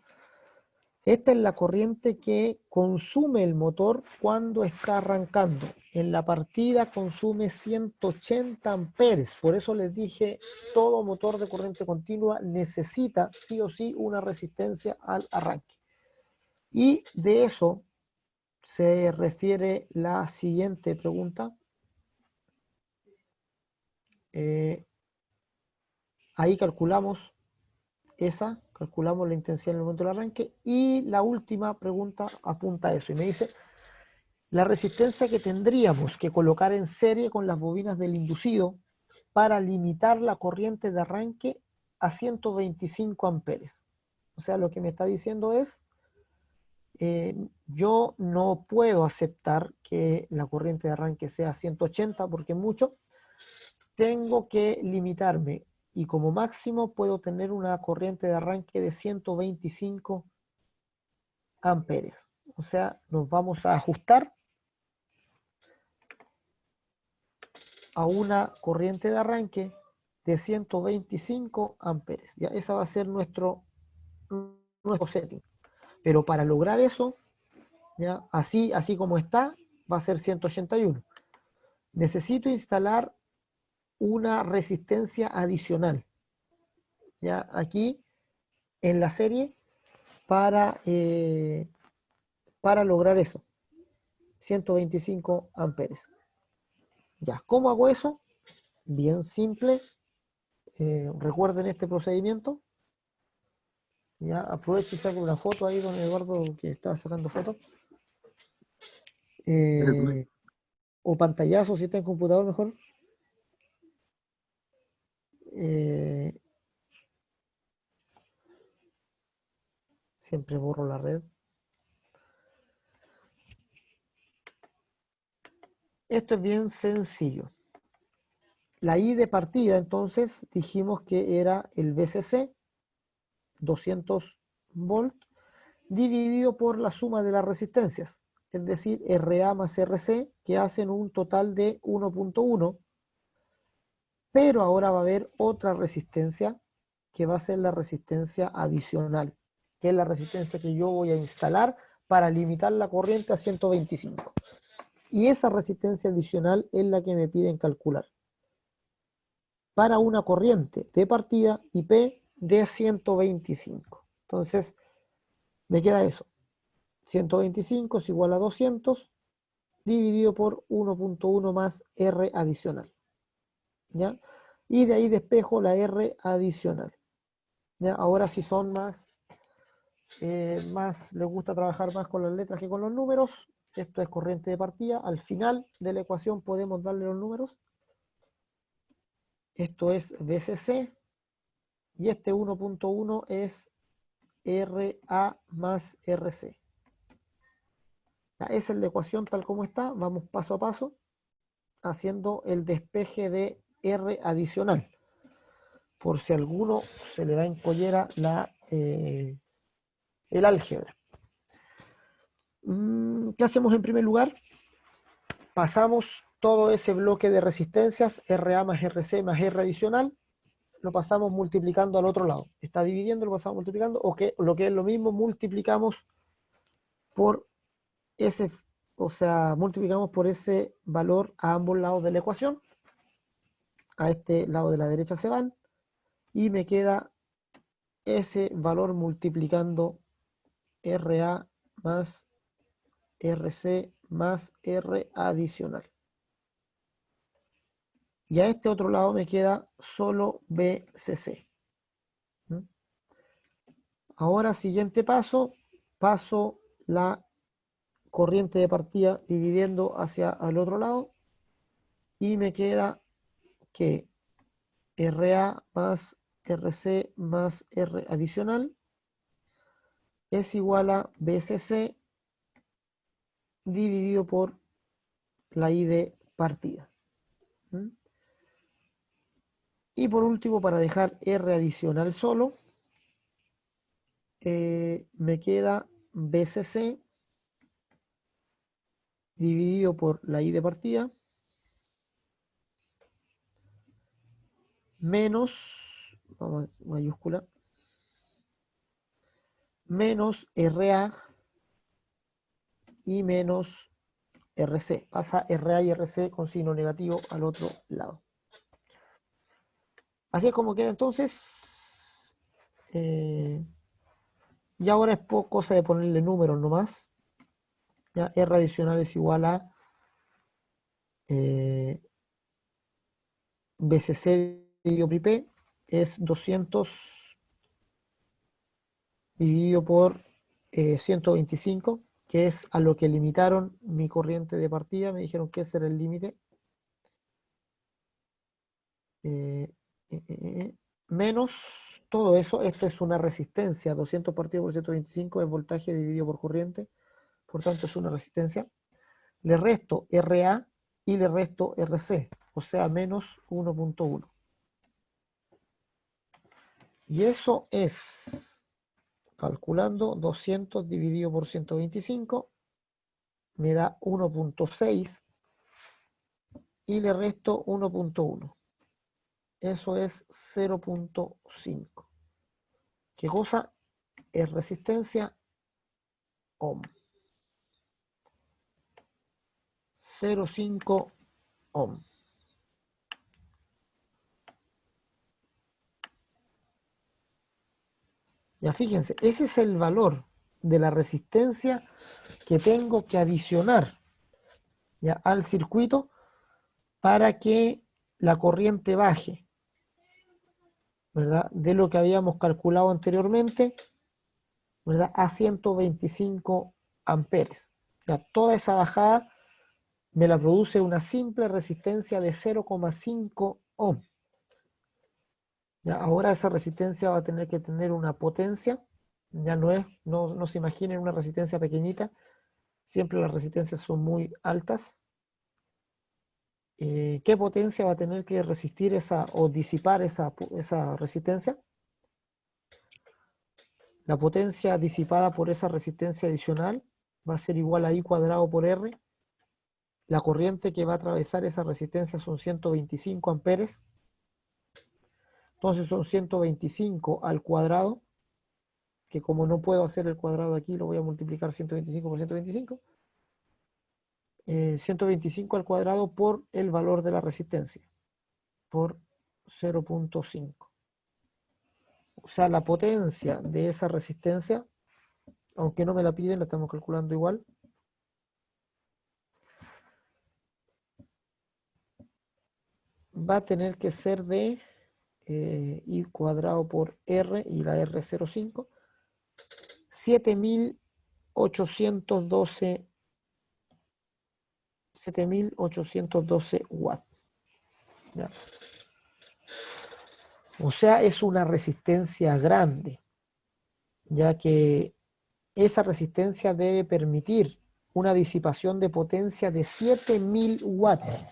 Esta es la corriente que consume el motor cuando está arrancando. En la partida consume 180 amperes. Por eso les dije, todo motor de corriente continua necesita sí o sí una resistencia al arranque. Y de eso se refiere la siguiente pregunta. Ahí calculamos la intensidad en el momento del arranque, y la última pregunta apunta a eso y me dice la resistencia que tendríamos que colocar en serie con las bobinas del inducido para limitar la corriente de arranque a 125 amperes. O sea, lo que me está diciendo es, yo no puedo aceptar que la corriente de arranque sea 180 porque es mucho, tengo que limitarme y como máximo puedo tener una corriente de arranque de 125 amperes. O sea, nos vamos a ajustar a una corriente de arranque de 125 amperes. Ya, esa va a ser nuestro setting. Pero para lograr eso, ya, así como está, va a ser 181. Necesito instalar una resistencia adicional, ya, aquí en la serie para lograr eso, 125 amperes. Ya, ¿cómo hago eso? Bien simple. Recuerden este procedimiento. Ya, aprovecho y saco una foto ahí, don Eduardo, que está sacando fotos. O pantallazo si está en computador mejor. Siempre borro la red. Esto es bien sencillo. La I de partida, entonces, dijimos que era el VCC, 200 volt, dividido por la suma de las resistencias, es decir, RA más RC, que hacen un total de 1.1, pero ahora va a haber otra resistencia, que va a ser la resistencia adicional, que es la resistencia que yo voy a instalar para limitar la corriente a 125. Y esa resistencia adicional es la que me piden calcular para una corriente de partida IP de 125. Entonces, me queda eso. 125 es igual a 200 dividido por 1.1 más R adicional. ¿Ya? Y de ahí despejo la R adicional. ¿Ya? Ahora si son más les gusta trabajar más con las letras que con los números, esto es corriente de partida. Al final de la ecuación podemos darle los números. Esto es VCC y este 1.1 es RA más RC. Ya, esa es la ecuación tal como está. Vamos paso a paso haciendo el despeje de R adicional. Por si a alguno se le da en collera el álgebra. ¿Qué hacemos en primer lugar? Pasamos todo ese bloque de resistencias, RA más RC más R adicional, lo pasamos multiplicando al otro lado. Está dividiendo, lo pasamos multiplicando, o que lo que es lo mismo, multiplicamos por ese, o sea, multiplicamos por ese valor a ambos lados de la ecuación. A este lado de la derecha se van, y me queda ese valor multiplicando RA más RC más R adicional. Y a este otro lado me queda solo VCC. Ahora, siguiente paso, paso la corriente de partida dividiendo hacia el otro lado y me queda que RA más RC más R adicional es igual a BCC dividido por la I de partida. ¿Mm? Y por último, para dejar R adicional solo, me queda BCC dividido por la I de partida menos, vamos a mayúscula, menos RA y menos RC. Pasa RA y RC con signo negativo al otro lado. Así es como queda entonces. Y ahora es cosa de ponerle números nomás. Ya R adicional es igual a BCC dividido por IP, es 200 dividido por 125, que es a lo que limitaron mi corriente de partida. Me dijeron que ese era el límite. Menos todo eso, esto es una resistencia, 200 partido por 125 es voltaje dividido por corriente, por tanto es una resistencia. Le resto RA y le resto RC, o sea, menos 1.1. Y eso es, calculando, 200 dividido por 125, me da 1.6 y le resto 1.1. Eso es 0.5. ¿Qué cosa? Es resistencia ohm. 0.5 ohm. Ya fíjense, ese es el valor de la resistencia que tengo que adicionar ya al circuito para que la corriente baje, ¿verdad? De lo que habíamos calculado anteriormente, ¿verdad? A 125 amperes. Ya toda esa bajada me la produce una simple resistencia de 0,5 ohm. Ya, ahora esa resistencia va a tener que tener una potencia, ya no se imaginen una resistencia pequeñita, siempre las resistencias son muy altas. ¿Qué potencia va a tener que resistir esa o disipar esa resistencia? La potencia disipada por esa resistencia adicional va a ser igual a I cuadrado por R. La corriente que va a atravesar esa resistencia son 125 amperes. Entonces son 125 al cuadrado, que como no puedo hacer el cuadrado aquí, lo voy a multiplicar 125 por 125. 125 al cuadrado por el valor de la resistencia, por 0.5. O sea, la potencia de esa resistencia, aunque no me la piden, la estamos calculando igual. Va a tener que ser de I cuadrado por R y la R05, 7.812 watts. ¿Ya? O sea, es una resistencia grande, ya que esa resistencia debe permitir una disipación de potencia de 7.000 watts.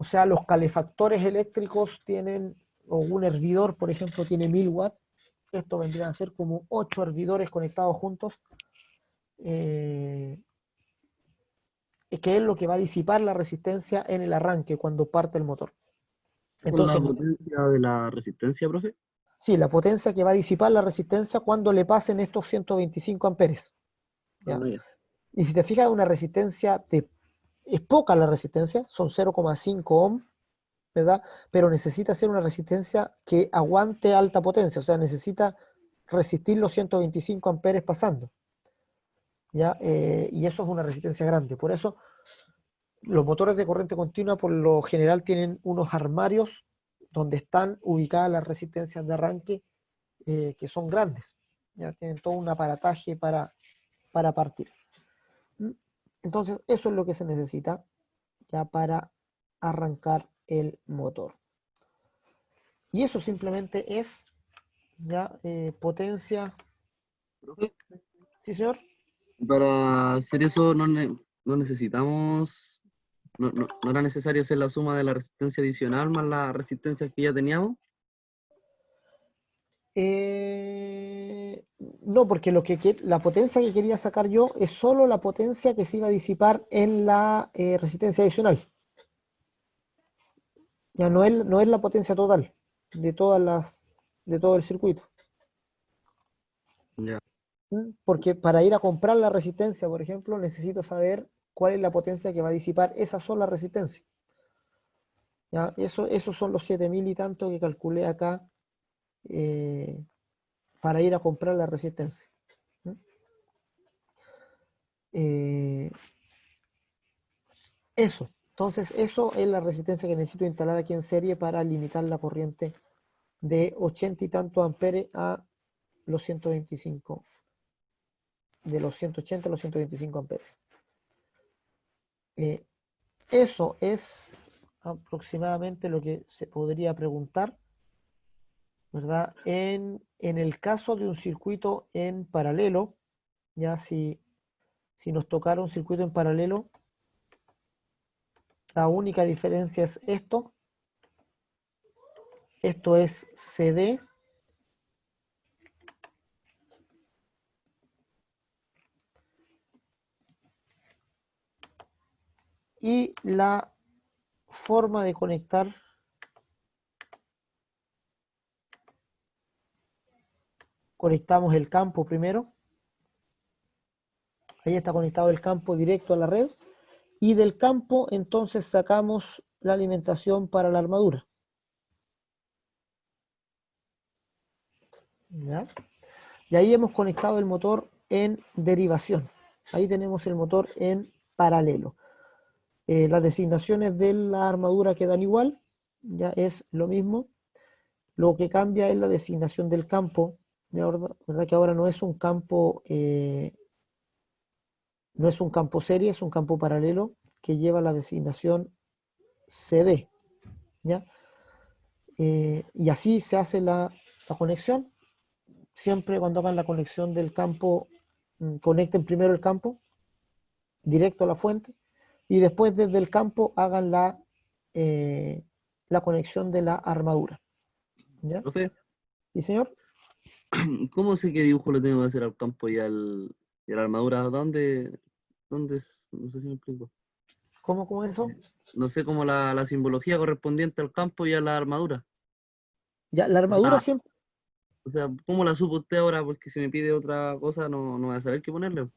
O sea, los calefactores eléctricos tienen, o un hervidor, por ejemplo, tiene 1.000 watts. Esto vendría a ser como 8 hervidores conectados juntos, que es lo que va a disipar la resistencia en el arranque cuando parte el motor. ¿Con Entonces, la potencia de la resistencia, profe? sí, la potencia que va a disipar la resistencia cuando le pasen estos 125 amperes. ¿Ya? Ah, ya. Y si te fijas, una resistencia es poca la resistencia, son 0,5 ohm, ¿verdad? Pero necesita ser una resistencia que aguante alta potencia, o sea, necesita resistir los 125 amperes pasando, ¿ya? Y eso es una resistencia grande. Por eso, los motores de corriente continua, por lo general, tienen unos armarios donde están ubicadas las resistencias de arranque, que son grandes, ¿ya? Tienen todo un aparataje para partir. Entonces, eso es lo que se necesita ya para arrancar el motor. Y eso simplemente es ya potencia. Profe, ¿Sí, señor? para hacer eso no necesitamos, no era necesario hacer la suma de la resistencia adicional más la resistencia que ya teníamos. No, porque la potencia que quería sacar yo es solo la potencia que se iba a disipar en la resistencia adicional. Ya no es la potencia total de de todo el circuito. Ya. Porque para ir a comprar la resistencia, por ejemplo, necesito saber cuál es la potencia que va a disipar esa sola resistencia. ¿Ya? Esos son los 7000 y tanto que calculé acá para ir a comprar la resistencia. Eh, Eso. Entonces, eso es la resistencia que necesito instalar aquí en serie para limitar la corriente de 80 y tantos amperes a los 125, de los 180 a los 125 amperes. Eso es aproximadamente lo que se podría preguntar, ¿verdad? En el caso de un circuito en paralelo, ya si nos tocara un circuito en paralelo, la única diferencia es esto. Esto es CD. Y la forma de conectar conectamos el campo primero. Ahí está conectado el campo directo a la red. Y del campo entonces sacamos la alimentación para la armadura. ¿Ya? Y ahí hemos conectado el motor en derivación. Ahí tenemos el motor en paralelo. Las designaciones de la armadura quedan igual. Ya es lo mismo. Lo que cambia es la designación del campo. ¿Verdad? Que ahora no es un campo serie, es un campo paralelo que lleva la designación CD. ¿Ya? Y así se hace la conexión. Siempre cuando hagan la conexión del campo, conecten primero el campo directo a la fuente y después desde el campo hagan la conexión de la armadura. ¿Ya? Profe, ¿Sí, señor? ¿cómo sé qué dibujo le tengo que hacer al campo y a la armadura? ¿Dónde es? No sé si me explico. ¿Cómo es eso? No sé cómo la simbología correspondiente al campo y a la armadura. Ya, la O armadura sea, siempre. ¿cómo la supo usted ahora? Porque si me pide otra cosa no voy a saber qué ponerle.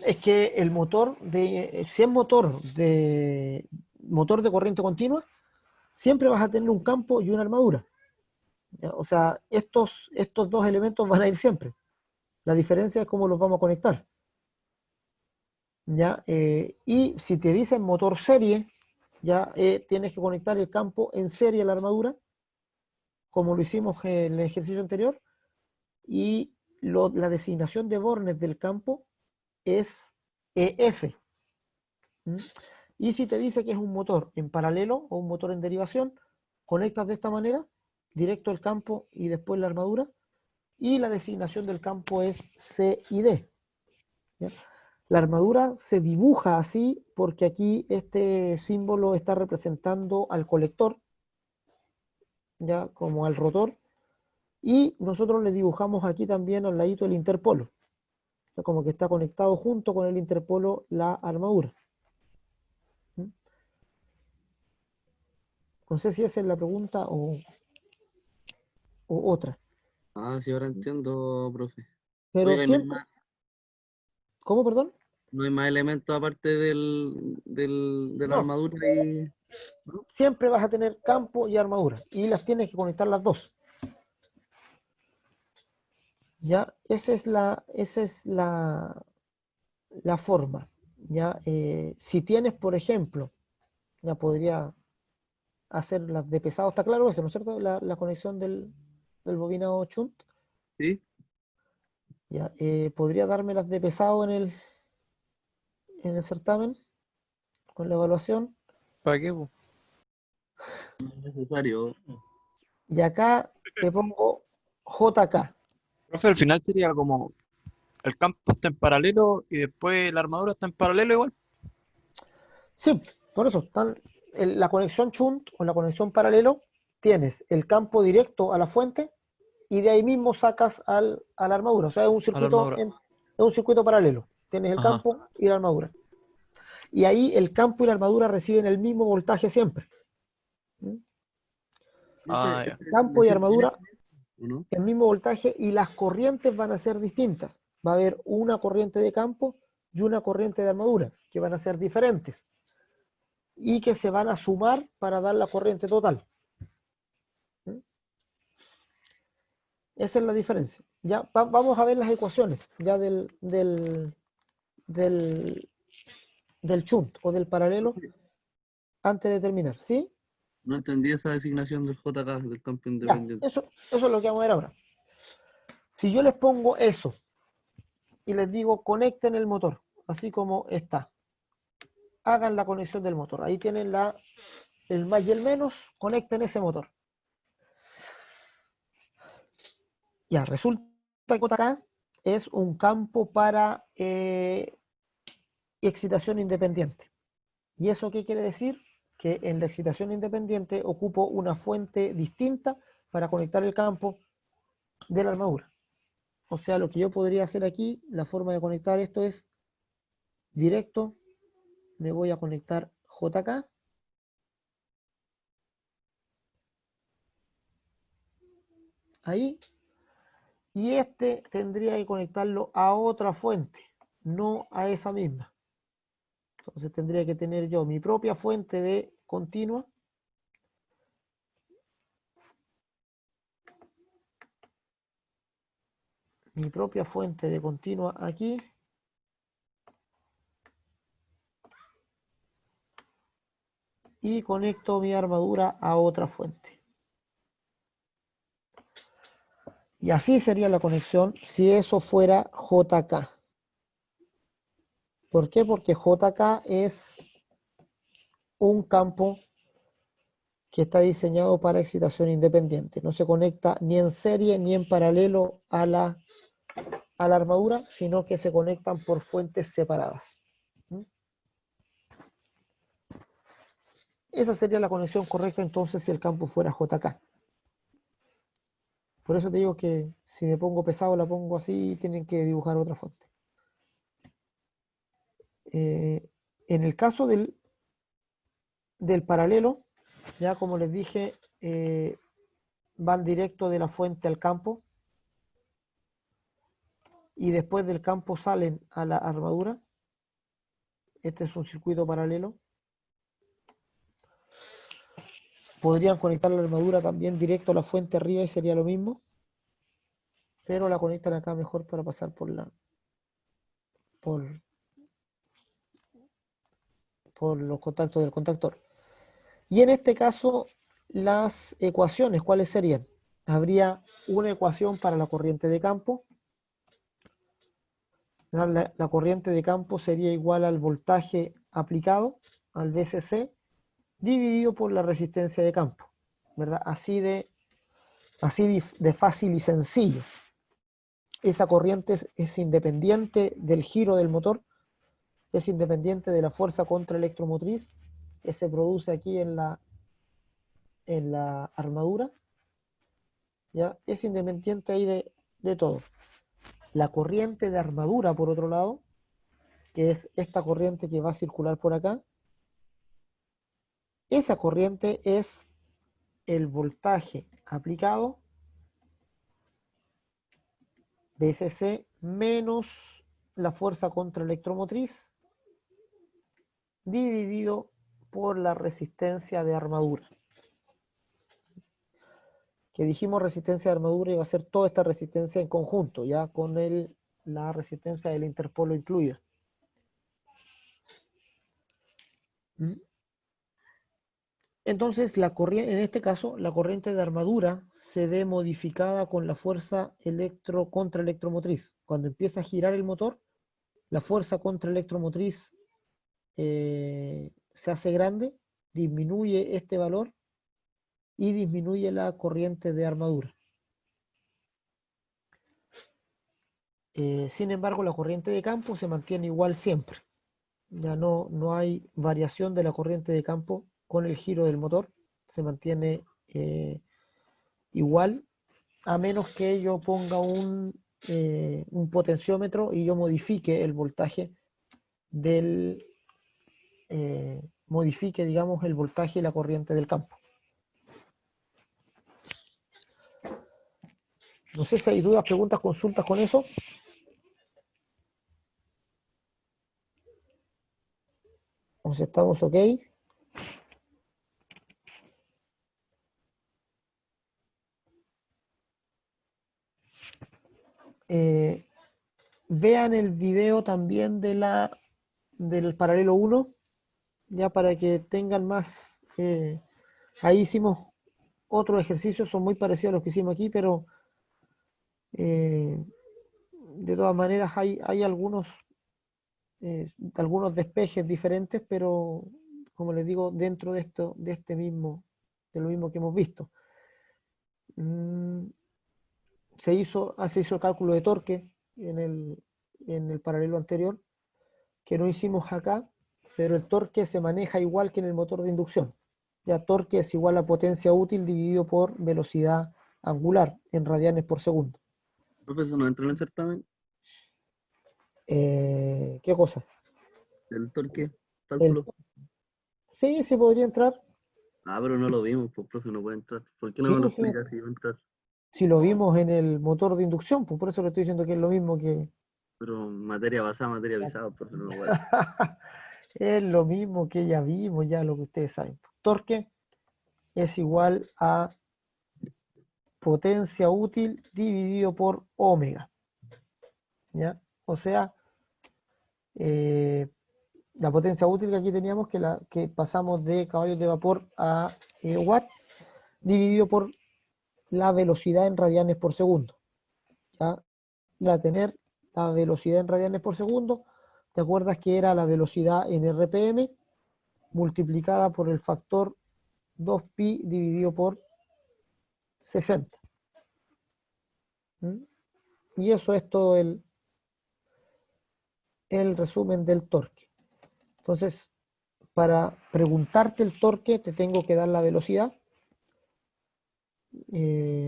Es que el motor si es motor de corriente continua, siempre vas a tener un campo y una armadura. ¿Ya? O sea, estos dos elementos van a ir siempre. La diferencia es cómo los vamos a conectar. ¿Ya? Y si te dicen motor serie, ya tienes que conectar el campo en serie a la armadura, como lo hicimos en el ejercicio anterior, y la designación de bornes del campo es EF. ¿Mm? Y si te dice que es un motor en paralelo o un motor en derivación, conectas de esta manera, directo al campo y después la armadura, y la designación del campo es C y D. ¿Ya? La armadura se dibuja así porque aquí este símbolo está representando al colector, ya como al rotor, y nosotros le dibujamos aquí también al ladito el interpolo, o sea, como que está conectado junto con el interpolo la armadura. ¿Mm? No sé si esa es la pregunta o otra, Ah, sí, ahora entiendo, profe. pero Oiga, ¿y siempre, ¿cómo, perdón? no hay más elementos aparte de la No, armadura y... ¿no? siempre vas a tener campo y armadura, y las tienes que conectar las dos. Ya, esa es la forma. Ya, si tienes, por ejemplo, ya podría hacer las de pesado, está claro eso, ¿no es cierto? La conexión del bobinado shunt. ¿Sí? Ya, podría darme las de pesado en el certamen, con la evaluación. ¿Para qué, po? No es necesario. Y acá le pongo JK. Profe, al final sería como el campo está en paralelo y después la armadura está en paralelo igual. Sí, por eso están la conexión shunt o la conexión paralelo, tienes el campo directo a la fuente y de ahí mismo sacas a la armadura. O sea, es un A la circuito, armadura. es un circuito paralelo. Tienes el Ajá. campo y la armadura. Y ahí el campo y la armadura reciben el mismo voltaje siempre. ¿Mm? Ah, ya. Campo y armadura, ¿O no? el mismo voltaje y las corrientes van a ser distintas. Va a haber una corriente de campo y una corriente de armadura, que van a ser diferentes y que se van a sumar para dar la corriente total. ¿Mm? Esa es la diferencia. Ya vamos a ver las ecuaciones ya del shunt o del paralelo antes de terminar. ¿Sí? No entendí esa designación del JK, del campo Ya, independiente. eso es lo que vamos a ver ahora. Si yo les pongo eso y les digo conecten el motor, así como está, hagan la conexión del motor. Ahí tienen el más y el menos, conecten ese motor. Ya, resulta que acá es un campo para excitación independiente. ¿Y eso qué quiere decir? Que en la excitación independiente ocupo una fuente distinta para conectar el campo de la armadura. O sea, lo que yo podría hacer aquí, la forma de conectar esto es directo, me voy a conectar JK. Ahí. Y este tendría que conectarlo a otra fuente, no a esa misma. Entonces tendría que tener yo mi propia fuente de continua. Mi propia fuente de continua aquí. Y conecto mi armadura a otra fuente. Y así sería la conexión si eso fuera JK. ¿Por qué? Porque JK es un campo que está diseñado para excitación independiente. No se conecta ni en serie ni en paralelo a la armadura, sino que se conectan por fuentes separadas. ¿Mm? Esa sería la conexión correcta entonces si el campo fuera JK. Por eso te digo que si me pongo pesado la pongo así y tienen que dibujar otra fuente. En el caso del paralelo, ya como les dije, van directo de la fuente al campo y después del campo salen a la armadura. Este es un circuito paralelo. Podrían conectar la armadura también directo a la fuente arriba y sería lo mismo, pero la conectan acá mejor para pasar por los contactos del contactor. Y en este caso, las ecuaciones, ¿cuáles serían? Habría una ecuación para la corriente de campo. La corriente de campo sería igual al voltaje aplicado, al VCC, dividido por la resistencia de campo, ¿verdad? Así de fácil y sencillo. Esa corriente es independiente del giro del motor, es independiente de la fuerza contraelectromotriz que se produce aquí en la armadura, ¿ya? Es independiente ahí de todo. La corriente de armadura, por otro lado, que es esta corriente que va a circular por acá, esa corriente es el voltaje aplicado VCC menos la fuerza contraelectromotriz dividido por la resistencia de armadura. Que dijimos resistencia de armadura iba a ser toda esta resistencia en conjunto, ya con la resistencia del interpolo incluida. ¿Mm? Entonces, en este caso, la corriente de armadura se ve modificada con la fuerza contraelectromotriz. Cuando empieza a girar el motor, la fuerza contraelectromotriz se hace grande, disminuye este valor y disminuye la corriente de armadura. Sin embargo, la corriente de campo se mantiene igual siempre. Ya no hay variación de la corriente de campo con el giro del motor. Se mantiene igual, a menos que yo ponga un potenciómetro y yo modifique el voltaje modifique, digamos, el voltaje y la corriente del campo. No sé si hay dudas, preguntas, consultas con eso. O si estamos ok. Vean el video también del paralelo 1, ya para que tengan más. Ahí hicimos otros ejercicios, son muy parecidos a los que hicimos aquí, pero de todas maneras hay algunos despejes diferentes, pero como les digo, dentro de lo mismo que hemos visto. Se hizo el cálculo de torque en el paralelo anterior, que no hicimos acá, pero el torque se maneja igual que en el motor de inducción. Ya torque es igual a potencia útil dividido por velocidad angular en radianes por segundo. Profesor, ¿no entra en el certamen? ¿Qué cosa? ¿El torque? El- ¿Cálculo? sí, sí podría entrar. Ah, pero no lo vimos, pues, profe, no puede entrar. ¿Por qué no Sí, me lo sí, explica si va a entrar? si lo vimos en el motor de inducción, pues por eso le estoy diciendo que es lo mismo que... Pero materia basada, materia pisada, profe, no puede. Es lo mismo que ya vimos, ya lo que ustedes saben. Torque es igual a potencia útil dividido por omega. ¿Ya? O sea, la potencia útil que aquí teníamos, que pasamos de caballos de vapor a watt, dividido por la velocidad en radianes por segundo. ¿Ya? Y para tener la velocidad en radianes por segundo, ¿te acuerdas que era la velocidad en RPM multiplicada por el factor 2pi dividido por 60? ¿Mm? Y eso es todo el resumen del torque. Entonces, para preguntarte el torque, te tengo que dar la velocidad.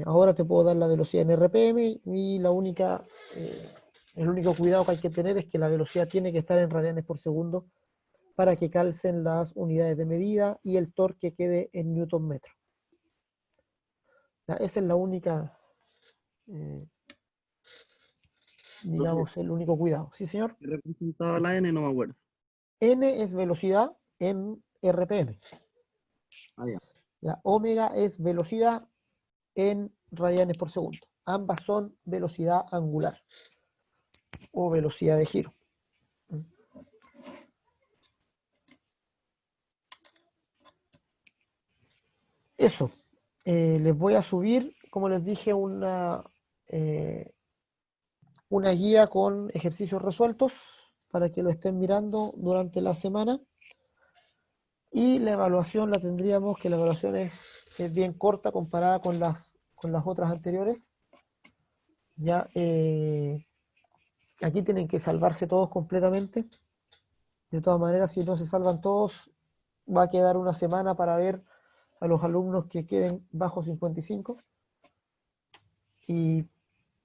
Ahora te puedo dar la velocidad en RPM y el único cuidado que hay que tener es que la velocidad tiene que estar en radianes por segundo para que calcen las unidades de medida y el torque quede en newton metro. Esa es la única, digamos, el único cuidado. ¿Sí, señor? ¿Qué representaba la N? No me acuerdo. N es velocidad en RPM. Ah, ya. La omega es velocidad en radianes por segundo. Ambas son velocidad angular o velocidad de giro. Eso. Les voy a subir, como les dije, una guía con ejercicios resueltos para que lo estén mirando durante la semana. Y la evaluación la tendríamos, que la evaluación es bien corta comparada con las otras anteriores. Ya aquí tienen que salvarse todos completamente. De todas maneras, si no se salvan todos, va a quedar una semana para ver a los alumnos que queden bajo 55. Y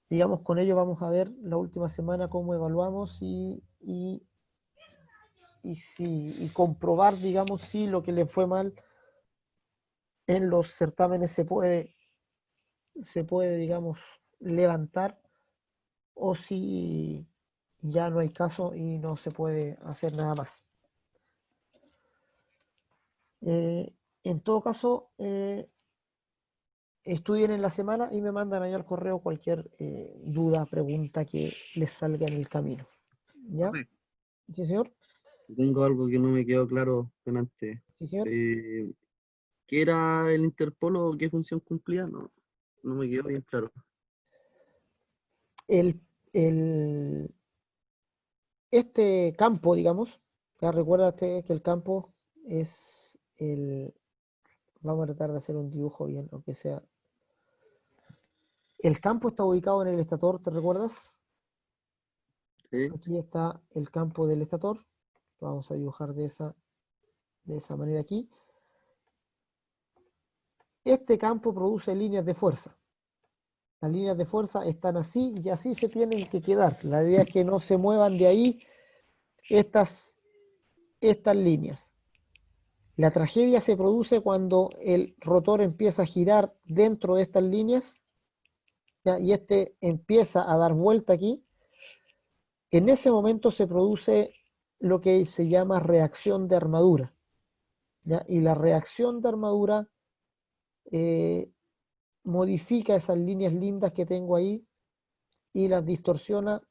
digamos, con ello vamos a ver la última semana cómo evaluamos y comprobar, digamos, si lo que le fue mal en los certámenes se puede, digamos, levantar, o si ya no hay caso y no se puede hacer nada más. En todo caso, estudien en la semana y me mandan ahí al correo cualquier duda, pregunta que les salga en el camino. ¿Ya? Profe, ¿Sí, señor? tengo algo que no me quedó claro delante. ¿Sí, señor? ¿Qué era el interpolo o qué función cumplía? No me quedó bien claro. Este campo, digamos, ya recuérdate que el campo es Vamos a tratar de hacer un dibujo bien, aunque sea. El campo está ubicado en el estator, ¿te recuerdas? Sí. Aquí está el campo del estator. Lo vamos a dibujar de esa manera aquí. Este campo produce líneas de fuerza. Las líneas de fuerza están así y así se tienen que quedar. La idea es que no se muevan de ahí estas líneas. La tragedia se produce cuando el rotor empieza a girar dentro de estas líneas, ¿ya? Y este empieza a dar vuelta aquí. En ese momento se produce lo que se llama reacción de armadura, ¿ya? Y la reacción de armadura modifica esas líneas lindas que tengo ahí y las distorsiona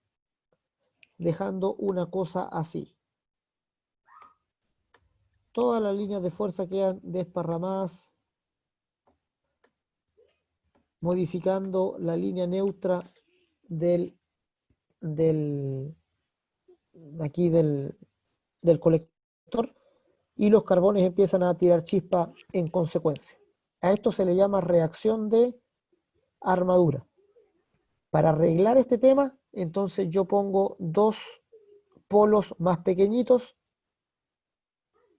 dejando una cosa así. Todas las líneas de fuerza quedan desparramadas, modificando la línea neutra aquí del colector, y los carbones empiezan a tirar chispa en consecuencia. A esto se le llama reacción de armadura. Para arreglar este tema, entonces yo pongo dos polos más pequeñitos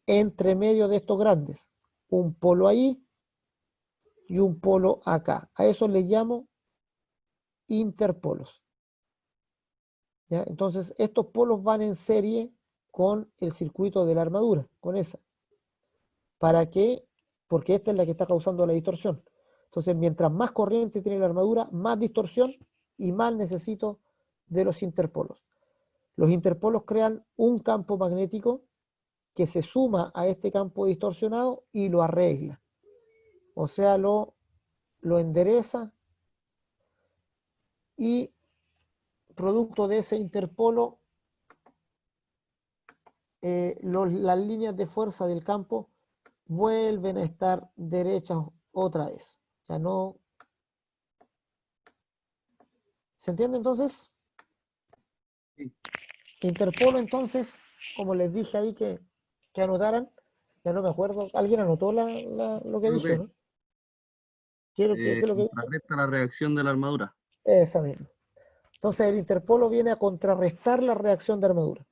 entre medio de estos grandes. Un polo ahí y un polo acá. A eso le llamo interpolos. ¿Ya? Entonces, estos polos van en serie con el circuito de la armadura, con esa. ¿Para qué? Porque esta es la que está causando la distorsión. Entonces, mientras más corriente tiene la armadura, más distorsión y más necesito de los interpolos. Los interpolos crean un campo magnético que se suma a este campo distorsionado y lo arregla. O sea, lo endereza, y producto de ese interpolo, las líneas de fuerza del campo vuelven a estar derechas otra vez. Ya no. ¿Se entiende entonces? Sí. Interpolo, entonces, como les dije ahí que anotaran, ya no me acuerdo, alguien anotó lo que dije, ¿no? Quiero que lo que Contrarresta la reacción de la armadura. esa misma. Entonces el interpolo viene a contrarrestar la reacción de armadura.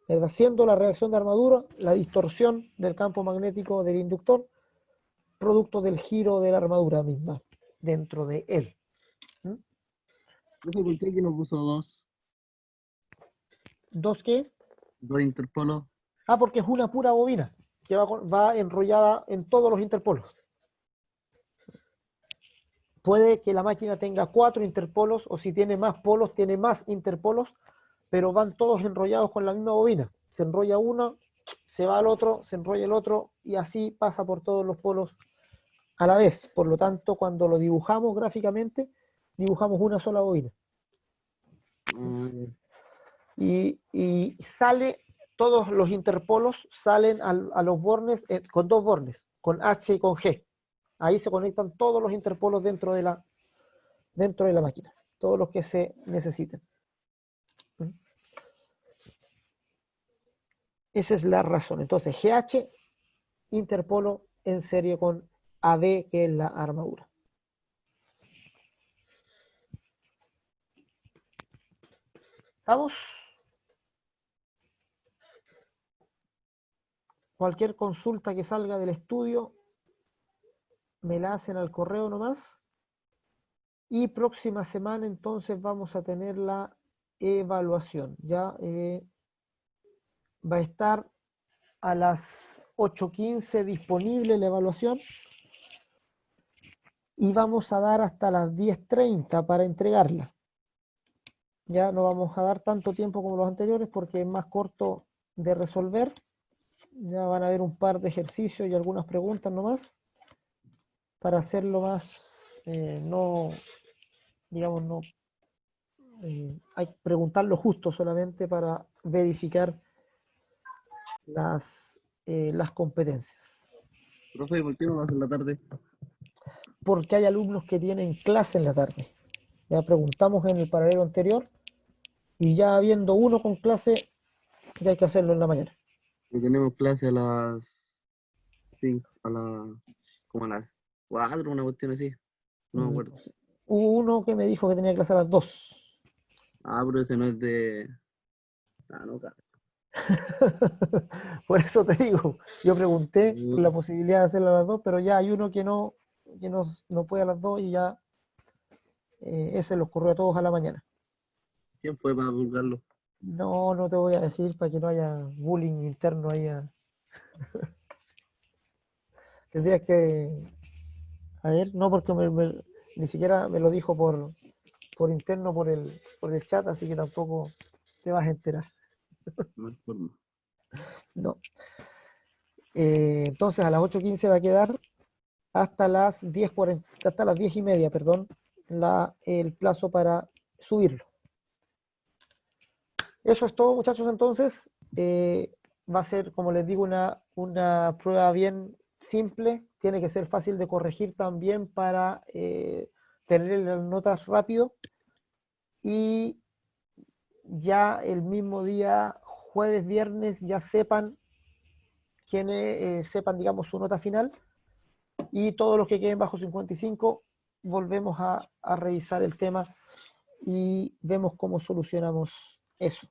Haciendo la reacción de armadura, la distorsión del campo magnético del inductor, producto del giro de la armadura misma dentro de él. ¿Por qué aquí nos puso dos? ¿Dos qué? Dos interpolos. Ah, porque es una pura bobina que va enrollada en todos los interpolos. Puede que la máquina tenga 4 interpolos, o si tiene más polos, tiene más interpolos, pero van todos enrollados con la misma bobina. Se enrolla uno, se va al otro, se enrolla el otro, y así pasa por todos los polos a la vez. Por lo tanto, cuando lo dibujamos gráficamente, dibujamos una sola bobina. Y sale, todos los interpolos salen a los bornes con dos bornes, con H y con G. Ahí se conectan todos los interpolos dentro de la máquina, todos los que se necesiten. Esa es la razón. Entonces, GH, interpolo en serie con AB, que es la armadura. ¿Estamos? Cualquier consulta que salga del estudio, me la hacen al correo nomás. Y próxima semana entonces vamos a tener la evaluación. Ya va a estar a las 8:15 disponible la evaluación. Y vamos a dar hasta las 10:30 para entregarla. Ya no vamos a dar tanto tiempo como los anteriores porque es más corto de resolver. Ya van a haber un par de ejercicios y algunas preguntas nomás para hacerlo más, no, digamos, no, hay que preguntarlo justo solamente para verificar las competencias. Profe, ¿por qué no lo hace en la tarde? Porque hay alumnos que tienen clase en la tarde. Ya preguntamos en el paralelo anterior y ya habiendo uno con clase, ya hay que hacerlo en la mañana. Y tenemos clase a las 5, a las como a las 4, una cuestión así. No me Mm, acuerdo. Hubo uno que me dijo que tenía clase a las 2. Ah, pero ese no es de. Ah, no, claro. Por eso te digo, yo pregunté por la posibilidad de hacerlo a las 2, pero ya hay uno que no puede a las 2 y ya ese los ocurrió a todos a la mañana. ¿Quién fue para divulgarlo? No, no te voy a decir para que no haya bullying interno ahí. Tendrías que, a ver, no porque ni siquiera me lo dijo por interno por el chat, así que tampoco te vas a enterar. No hay forma. No. Entonces a las 8:15 va a quedar hasta las 10:40, hasta las 10:30, perdón, el plazo para subirlo. Eso es todo, muchachos, entonces. Va a ser, como les digo, una prueba bien simple. Tiene que ser fácil de corregir también para tener las notas rápido. Y ya el mismo día, jueves, viernes, ya sepan digamos, su nota final. Y todos los que queden bajo 55, volvemos a revisar el tema y vemos cómo solucionamos eso.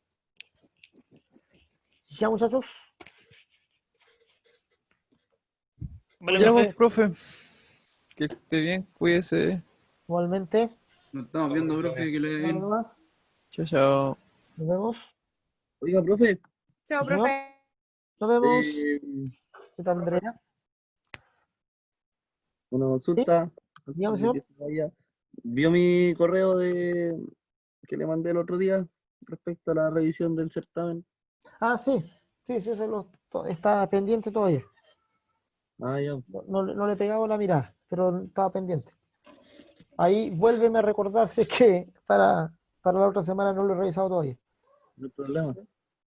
Ya, muchachos. Vale, Ya, profe. pues, profe. Que esté bien, cuídese. Igualmente. Nos estamos viendo, profe, que le vaya Nada bien. más. Chao, chao. Nos vemos. Oiga, profe, Chao, Señor. profe. Nos vemos. eh, ¿Qué tal, Andrea? una consulta antes Dígame, de que señor. se vaya. ¿Vio mi correo que le mandé el otro día respecto a la revisión del certamen? Ah, sí. Sí, está pendiente todavía. Ah, ya. No le he pegado la mirada, pero estaba pendiente. Ahí vuélveme a recordar si es que para la otra semana no lo he revisado todavía. No hay problema.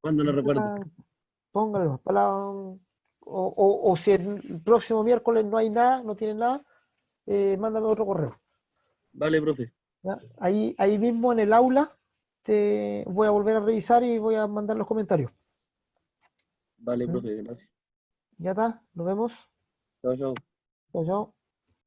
¿Cuándo lo recuerdo? Póngalo. O si el próximo miércoles no hay nada, no tiene nada, mándame otro correo. Vale, profe. ¿Ya? Ahí mismo en el aula te voy a volver a revisar y voy a mandar los comentarios. Vale, ¿Mm? profe, gracias. Ya está, nos vemos. Chao, chao. Chao, chao.